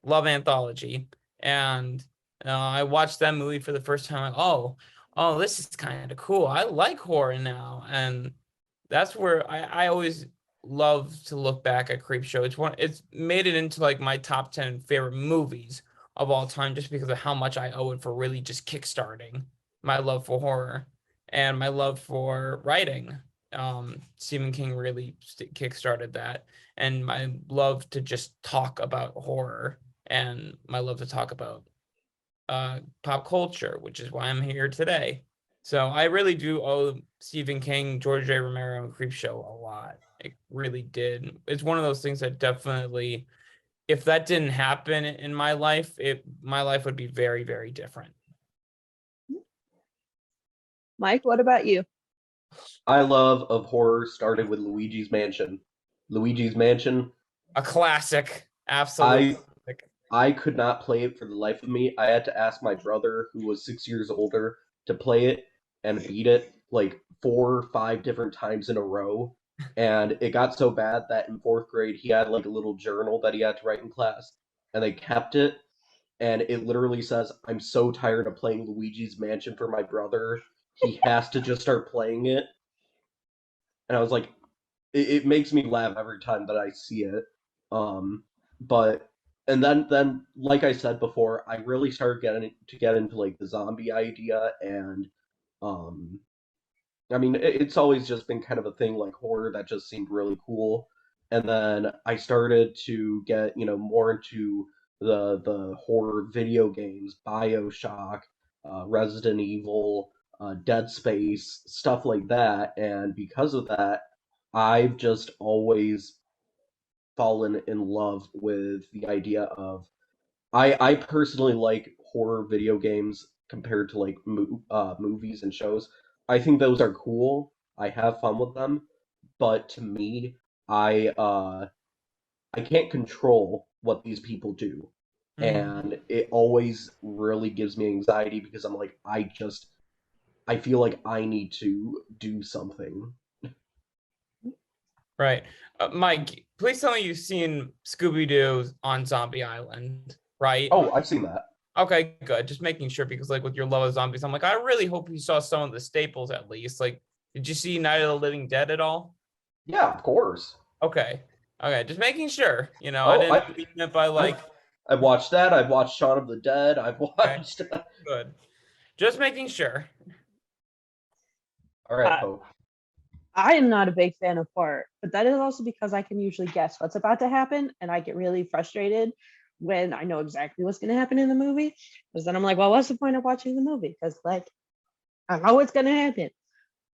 Love anthology, and I watched that movie for the first time. Like, oh, this is kind of cool. I like horror now, and that's where I always love to look back at Creepshow. It's made it into like my top 10 favorite movies of all time, just because of how much I owe it for really just kickstarting my love for horror and my love for writing. Stephen King really kickstarted that, and my love to just talk about horror and my love to talk about pop culture, which is why I'm here today. So I really do owe Stephen King, George A. Romero, and Creepshow a lot. It really did. It's one of those things that definitely, if that didn't happen in my life, my life would be very, very different. Mike, what about you? I love of horror started with Luigi's Mansion. Luigi's Mansion, A classic. Absolute I classic. I could not play it for the life of me. I had to ask my brother, who was 6 years older, to play it and beat it like 4 or 5 different times in a row. And it got so bad that in fourth grade he had like a little journal that he had to write in class, and they kept it. And it literally says, "I'm so tired of playing Luigi's Mansion for my brother. He has to just start playing it." And I was like, it makes me laugh every time that I see it. Um, but and then like I said before, I really started get into like the zombie idea, and um, I mean it's always just been kind of a thing like horror that just seemed really cool. And then I started to get more into the horror video games, BioShock, Resident Evil, Dead Space, stuff like that, and because of that, I've just always fallen in love with the idea of I personally like horror video games compared to like movies and shows. I think those are cool. I have fun with them, but to me, I uh I can't control what these people do. Mhm. And it always really gives me anxiety because I'm like I feel like I need to do something. Right. Mike, please tell me you've seen Scooby-Doo on Zombie Island, right? Oh, I've seen that. Okay, good. Just making sure because like with your love of zombies, I'm like, I really hope you saw some of the staples at least. Like, did you see Night of the Living Dead at all? Yeah, of course. Okay. Okay, just making sure. I Oh, didn't mean it by like, I've watched that. I've watched Shaun of the Dead. I've okay, watched. good. Just making sure. All right, Uh, Pope. I am not a big fan of horror, but that is also because I can usually guess what's about to happen, and I get really frustrated when I know exactly what's going to happen in the movie. Because then I'm like, well, what's the point of watching the movie? Because like I know what's going to happen.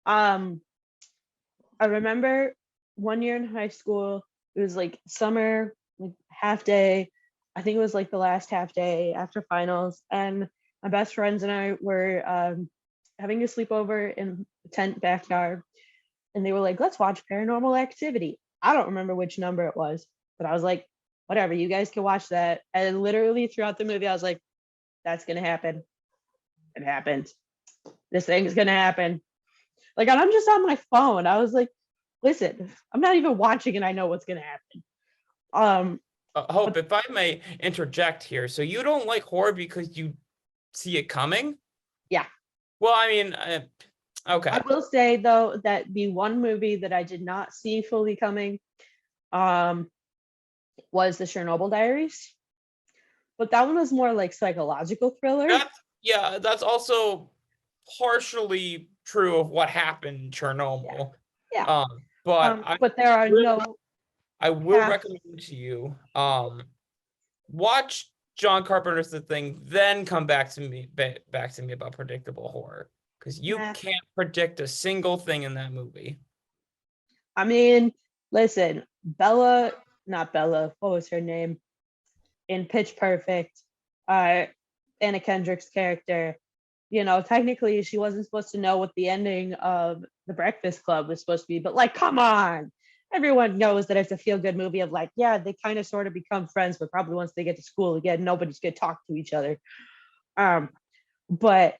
Um, I remember one year in high school, it was like summer, like half day. I think it was like the last half day after finals, and my best friends and I were having a sleepover in the tent backyard, and they were like, let's watch Paranormal Activity. I don't remember which number it was, but I was like, whatever, you guys can watch that. And literally throughout the movie, I was like, that's gonna happen. It happened. This thing's gonna happen. Like, and I'm just on my phone. I was like, listen, I'm not even watching and I know what's gonna happen. Hope, if I may interject here. So you don't like horror because you see it coming? Yeah. Well, I mean, okay. I will say though that the one movie that I did not see fully coming was the Chernobyl Diaries. But that one was more like psychological thriller. That's also partially true of what happened in Chernobyl. Yeah. But there are no. I will recommend to you watch John Carpenter's The Thing, then come back to me about predictable horror, because you can't predict a single thing in that movie. I mean, listen, not Bella, what was her name? In Pitch Perfect, Anna Kendrick's character, technically she wasn't supposed to know what the ending of The Breakfast Club was supposed to be, but like, come on. Everyone knows that it's a feel-good movie of like, yeah, they kind of sort of become friends, but probably once they get to school again, nobody's gonna talk to each other. But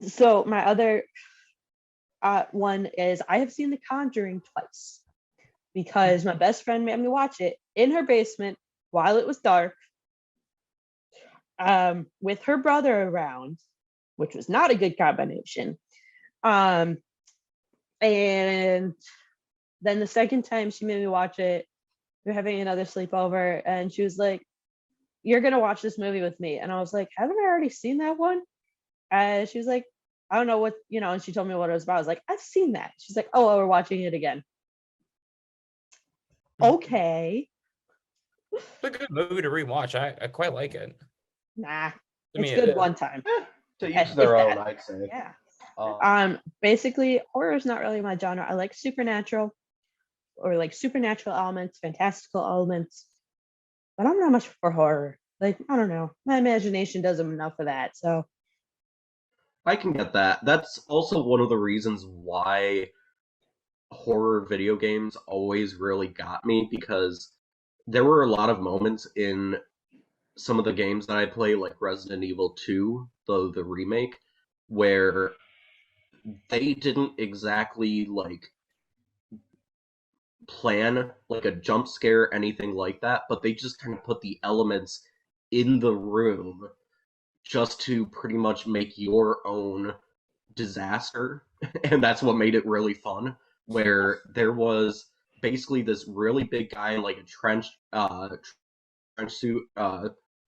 so my other one is I have seen The Conjuring twice because my best friend made me watch it in her basement while it was dark, with her brother around, which was not a good combination. And then the second time she made me watch it, we were having another sleepover, and she was like, you're gonna watch this movie with me. And I was like, haven't I already seen that one? And she was like, I don't know what, and she told me what it was about. I was like, I've seen that. She's like, oh, well, we're watching it again. Okay. It's a good movie to rewatch. I quite like it. Nah, it's good one time. To each their own, I'd say. Yeah. Basically, horror is not really my genre. I like supernatural elements, fantastical elements, but I'm not much for horror. Like, I don't know. My imagination doesn't enough of that. So I can get that. That's also one of the reasons why horror video games always really got me, because there were a lot of moments in some of the games that I play, like Resident Evil 2, the remake, where they didn't exactly like plan like a jump scare, anything like that, but they just kind of put the elements in the room just to pretty much make your own disaster. And that's what made it really fun. Where there was basically this really big guy in like a trench suit,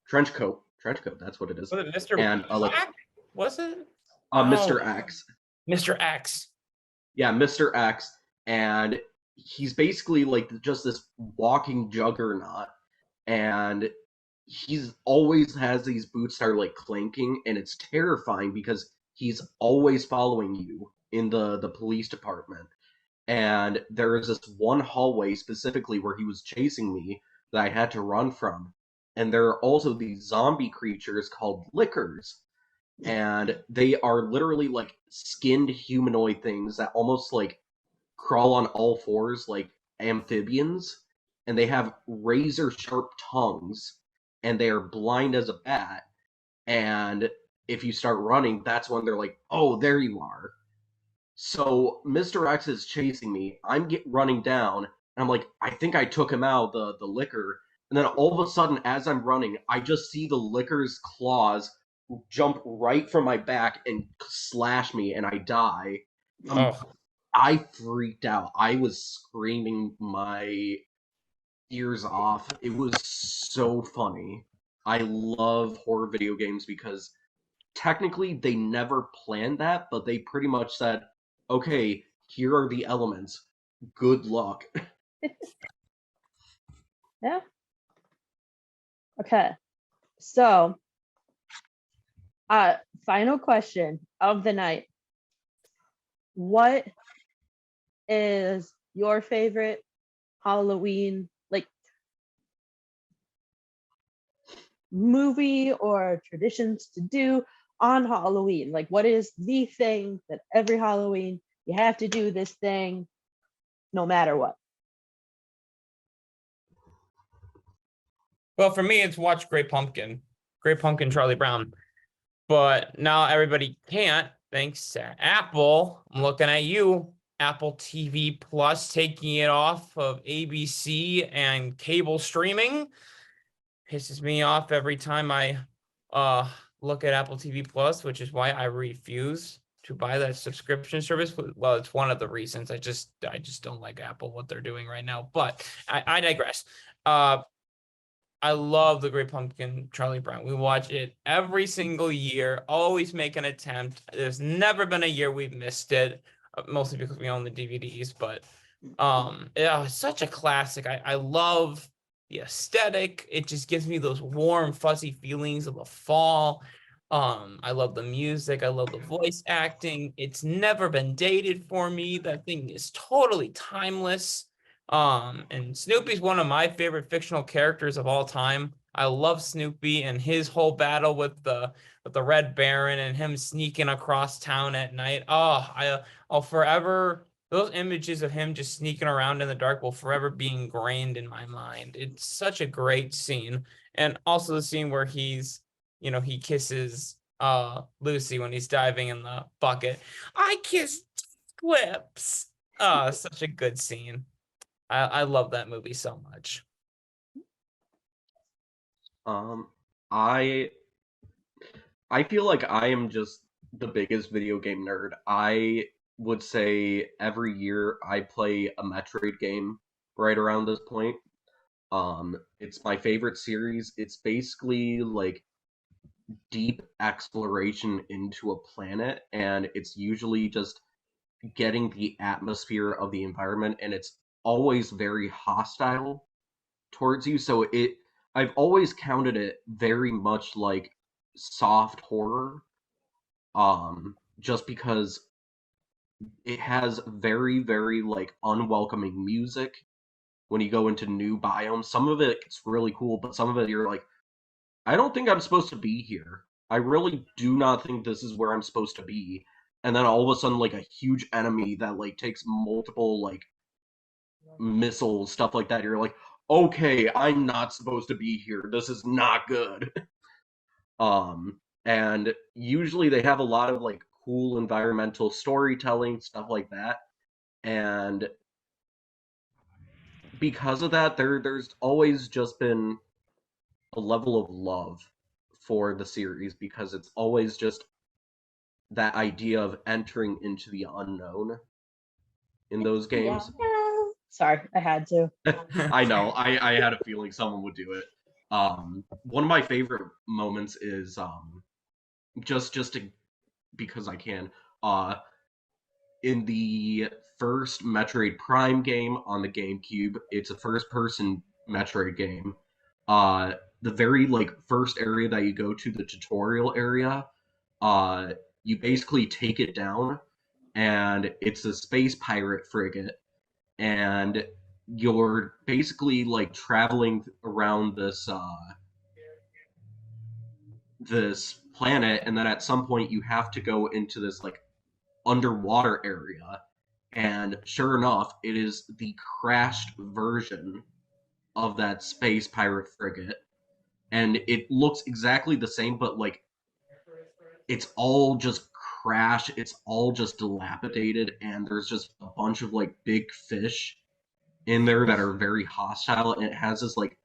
trench coat. That's what it is. Was it Mr. And like Black? Was it? Oh, Mr. X. Mr. X. Yeah, Mr. X, and he's basically like just this walking juggernaut, and he's always has these boots that are like clanking, and it's terrifying because he's always following you in the police department. And there is this one hallway specifically where he was chasing me that I had to run from. And there are also these zombie creatures called lickers, and they are literally like skinned humanoid things that almost like crawl on all fours like amphibians, and they have razor sharp tongues, and they are blind as a bat. And if you start running, that's when they're like, oh, there you are. So Mr. X is chasing me. Running down, and I'm like, I think I took him out, the liquor. And then all of a sudden, as I'm running, I just see the liquor's claws jump right from my back and slash me, and I die. Oh, I freaked out. I was screaming my ears off. It was so funny. I love horror video games because technically they never planned that, but they pretty much said, okay, here are the elements. Good luck. Yeah. Okay. So, final question of the night. What is your favorite Halloween like movie or traditions to do on Halloween? Like, what is the thing that every Halloween you have to do this thing no matter what? well, for me, it's watch Great Pumpkin, Charlie Brown. But now everybody can't, thanks to Apple. I'm looking at you, Apple TV Plus, taking it off of ABC and cable streaming. Pisses me off every time I look at Apple TV Plus, which is why I refuse to buy that subscription service. Well, it's one of the reasons. I just don't like Apple, what they're doing right now. But I digress. I love the Great Pumpkin, Charlie Brown. We watch it every single year, always make an attempt. There's never been a year we've missed it, mostly because we own the DVDs. But yeah, it's such a classic. I love the aesthetic. It just gives me those warm, fuzzy feelings of the fall. I love the music. I love the voice acting. It's never been dated for me. That thing is totally timeless. And Snoopy's one of my favorite fictional characters of all time. I love Snoopy and his whole battle with the Red Baron and him sneaking across town at night. I'll forever, those images of him just sneaking around in the dark will forever be ingrained in my mind. It's such a great scene. And also the scene where he kisses Lucy when he's diving in the bucket. I kissed lips. Such a good scene. I love that movie so much. I feel like I am just the biggest video game nerd. I would say every year I play a Metroid game right around this point. It's my favorite series. It's basically like deep exploration into a planet, and it's usually just getting the atmosphere of the environment, and it's always very hostile towards you. So I've always counted it very much like soft horror, just because it has very, very like unwelcoming music when you go into new biomes. Some of it's really cool, but some of it you're like, I don't think I'm supposed to be here. I really do not think this is where I'm supposed to be. And then all of a sudden, like, a huge enemy that, like, takes multiple, like, missiles, stuff like that. You're like, okay, I'm not supposed to be here. This is not good. And usually they have a lot of, like, cool environmental storytelling, stuff like that. And because of that, there's always just been a level of love for the series because it's always just that idea of entering into the unknown in those games. Sorry, I had to. I know. I had a feeling someone would do it. One of my favorite moments is just to, because I can. In the first Metroid Prime game on the GameCube, it's a first-person Metroid game. The very like first area that you go to, the tutorial area, you basically take it down, and it's a space pirate frigate, and you're basically like traveling around this planet, and then at some point you have to go into this like underwater area, and sure enough, it is the crashed version of that space pirate frigate, and it looks exactly the same, but like it's all just crashed, it's all just dilapidated, and there's just a bunch of like big fish in there that are very hostile, and it has this like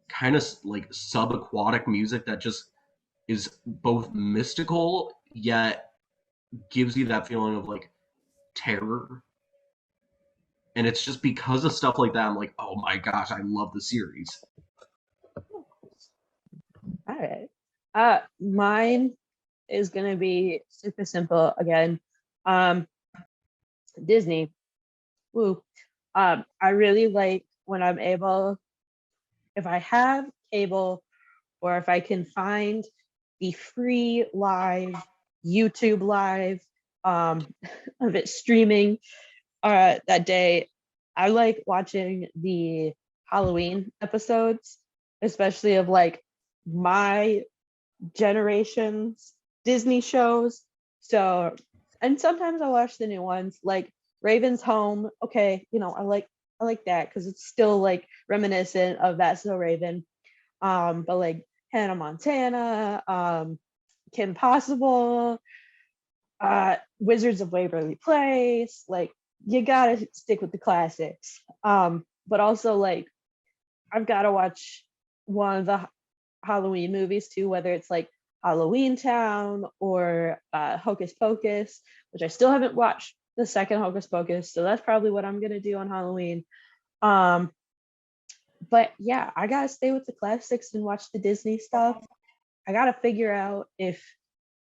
kind of like subaquatic music that just is both mystical yet gives you that feeling of like terror. And it's just because of stuff like that, I'm like, oh my gosh, I love the series. All right. Mine is gonna be super simple again. Disney. Woo. I really like when I'm able, if I have cable or if I can find the free live YouTube live of it streaming that day. I like watching the Halloween episodes, especially of like my generation's Disney shows. So, and sometimes I watch the new ones like Raven's Home. Okay, I like that because it's still like reminiscent of That's So Raven. But like Hannah Montana, Kim Possible, Wizards of Waverly Place, like you gotta stick with the classics. But also like I've gotta watch one of the Halloween movies too, whether it's like Halloween Town or Hocus Pocus, which I still haven't watched the second Hocus Pocus, so that's probably what I'm gonna do on Halloween. But yeah, I gotta stay with the classics and watch the Disney stuff. I gotta figure out if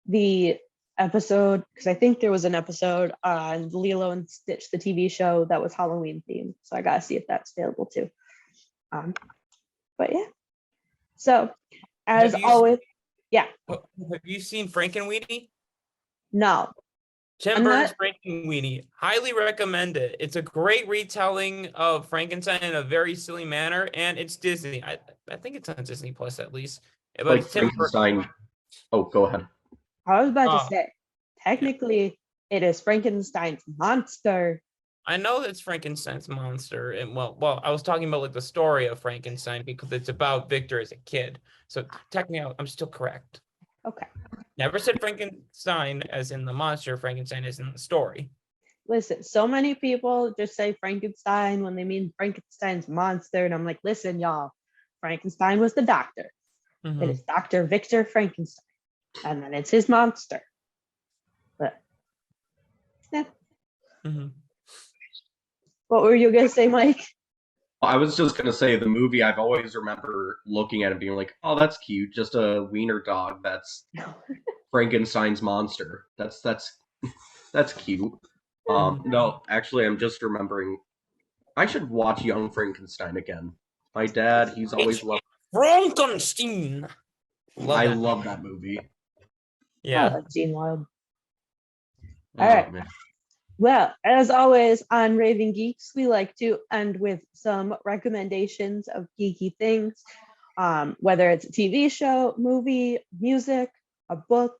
the episode, because I think there was an episode on Lilo and Stitch, the TV show, that was Halloween themed. So I gotta see if that's available too. But yeah. So as always, yeah. Have you seen Frankenweenie? No. Tim Burton's Frankenweenie. Highly recommend it. It's a great retelling of Frankenstein in a very silly manner, and it's Disney. I think it's on Disney Plus at least. But Like it's Tim Frankenstein. Oh, go ahead. I was about to say, technically, it is Frankenstein's monster. I know it's Frankenstein's monster, and well, I was talking about like the story of Frankenstein because it's about Victor as a kid. So technically, I'm still correct. Okay. Never said Frankenstein as in the monster. Frankenstein is in the story. Listen, so many people just say Frankenstein when they mean Frankenstein's monster, and I'm like, listen, y'all, Frankenstein was the doctor. It is Dr. Victor Frankenstein, and then it's his monster. But yeah. What were you gonna say, Mike? I was just gonna say the movie I've always remember looking at it being like, oh, that's cute, just a wiener dog that's Frankenstein's monster. That's cute. No, actually I'm just remembering I should watch Young Frankenstein again. My dad, he's always loved Frankenstein. I love that movie. Yeah. I like Gene Wilde. All right. Man. Well, as always on Raving Geeks, we like to end with some recommendations of geeky things, whether it's a TV show, movie, music, a book,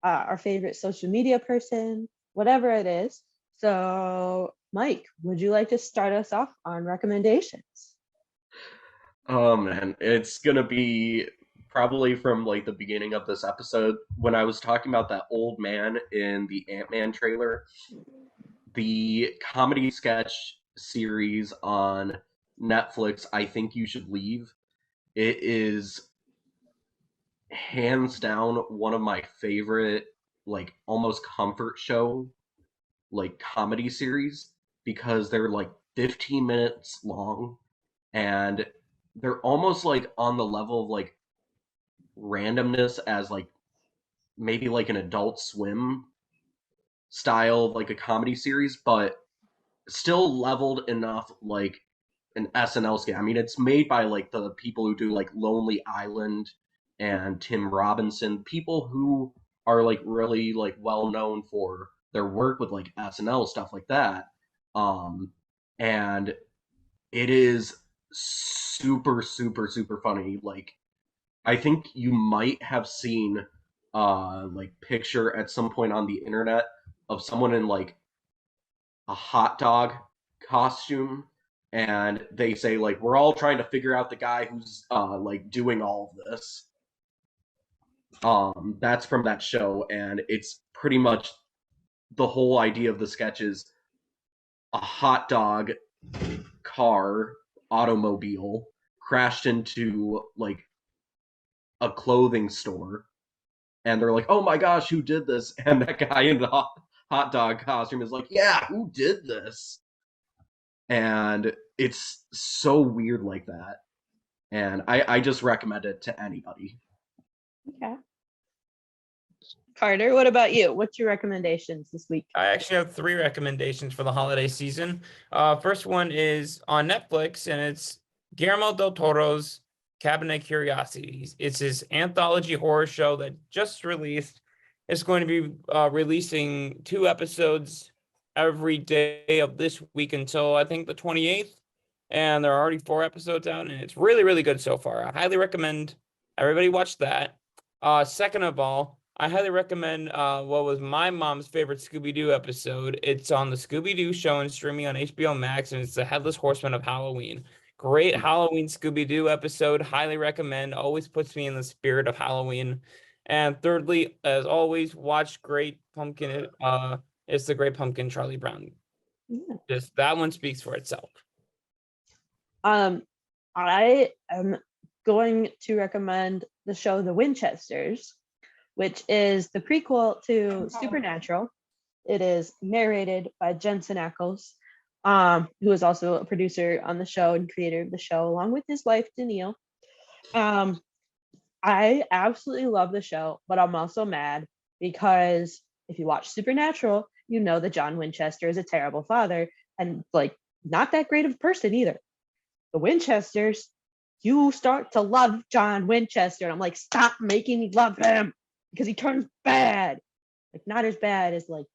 our favorite social media person, whatever it is. So, Mike, would you like to start us off on recommendations? Oh man, it's gonna be probably from like the beginning of this episode when I was talking about that old man in the Ant-Man trailer. The comedy sketch series on Netflix, I Think You Should Leave. It is hands down one of my favorite, like almost comfort show, like comedy series because they're like 15 minutes long and they're almost like on the level of like randomness as like maybe like an Adult Swim style like a comedy series, but still leveled enough like an SNL skit. I mean, it's made by like the people who do like Lonely Island and Tim Robinson, people who are like really like well known for their work with like SNL stuff like that. And it is super super super funny. Like I think you might have seen like picture at some point on the internet of someone in like a hot dog costume and they say like we're all trying to figure out the guy who's like doing all of this. That's from that show and it's pretty much the whole idea of the sketch is a hot dog car automobile crashed into like a clothing store and they're like, "Oh my gosh, who did this?" And that guy in the hot dog costume is like, "Yeah, who did this?" And it's so weird like that. And I just recommend it to anybody. Okay. Carter, what about you? What's your recommendations this week? I actually have 3 recommendations for the holiday season. First one is on Netflix, and it's Guillermo del Toro's Cabinet of Curiosities. It's his anthology horror show that just released. It's going to be releasing 2 episodes every day of this week until I think the 28th. And there are already 4 episodes out, and it's really, really good so far. I highly recommend everybody watch that. Second of all, I highly recommend what was my mom's favorite Scooby-Doo episode. It's on the Scooby-Doo show and streaming on HBO Max, and it's the Headless Horseman of Halloween. Great Halloween Scooby-Doo episode. Highly recommend. Always puts me in the spirit of Halloween. And thirdly, as always, watch Great Pumpkin. It's the Great Pumpkin, Charlie Brown. Yeah. Just that one speaks for itself. I am going to recommend the show The Winchesters, which is the prequel to Supernatural. It is narrated by Jensen Ackles, who is also a producer on the show and creator of the show, along with his wife, Danielle. I absolutely love the show, but I'm also mad because if you watch Supernatural, you know that John Winchester is a terrible father and like not that great of a person either. The Winchesters, you start to love John Winchester. And I'm like, stop making me love him because he turns bad. Like not as bad as like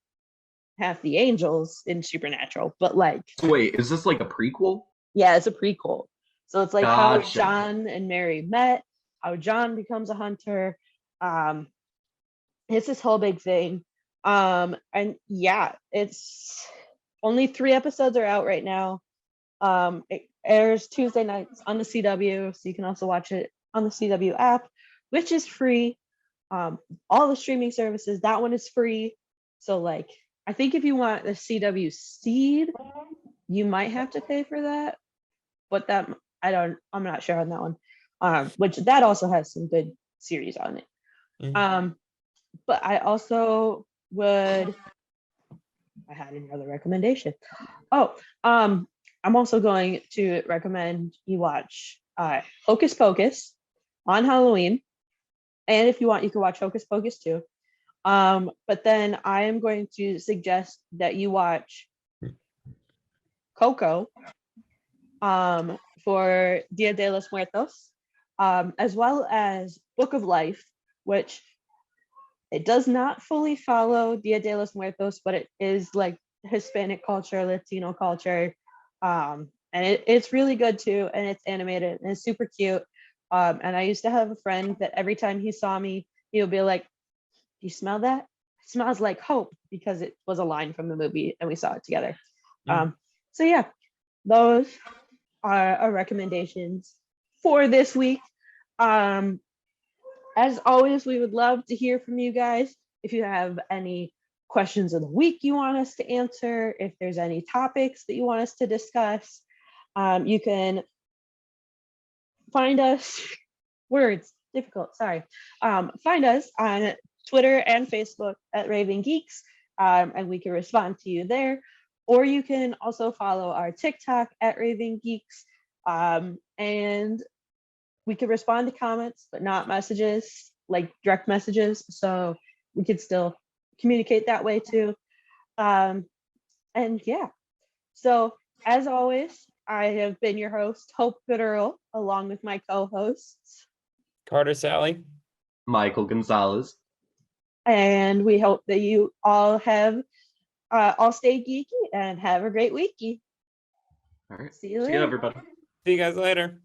half the angels in Supernatural, but like Wait, is this like a prequel? yeah, it's a prequel. So it's like how Gotcha. John and Mary met, how John becomes a hunter. It's this whole big thing. And yeah, it's only 3 episodes are out right now. It airs Tuesday nights on the CW, so you can also watch it on the CW app, which is free. All the streaming services, that one is free. So like, I think if you want the CW Seed, you might have to pay for that. But that I'm not sure on that one. Which that also has some good series on it. Mhm. But I also I had another recommendation. I'm also going to recommend you watch Hocus Pocus on Halloween. And if you want, you can watch Hocus Pocus too. But then I am going to suggest that you watch Coco for Dia de los Muertos, as well as Book of Life, which it does not fully follow Dia de los Muertos, but it is like Hispanic culture, Latino culture. And it's really good too, and it's animated and it's super cute. And I used to have a friend that every time he saw me, he would be like, you smell that? It smells like hope, because it was a line from the movie and we saw it together. So yeah, those are our recommendations for this week. As always, we would love to hear from you guys. If you have any questions of the week you want us to answer, if there's any topics that you want us to discuss, you can find us, words, difficult, sorry. Find us on Twitter and Facebook at Raving Geeks, and we can respond to you there. Or you can also follow our TikTok at Raving Geeks, and we can respond to comments, but not messages, like direct messages. So we could still communicate that way too. And yeah, so as always, I have been your host, Hope Bitterl, along with my co-hosts, Carter Sally. Michael Gonzalez. and we hope that you all have all stay geeky and have a great weeky. All right. See you See later. you, everybody. See you guys later.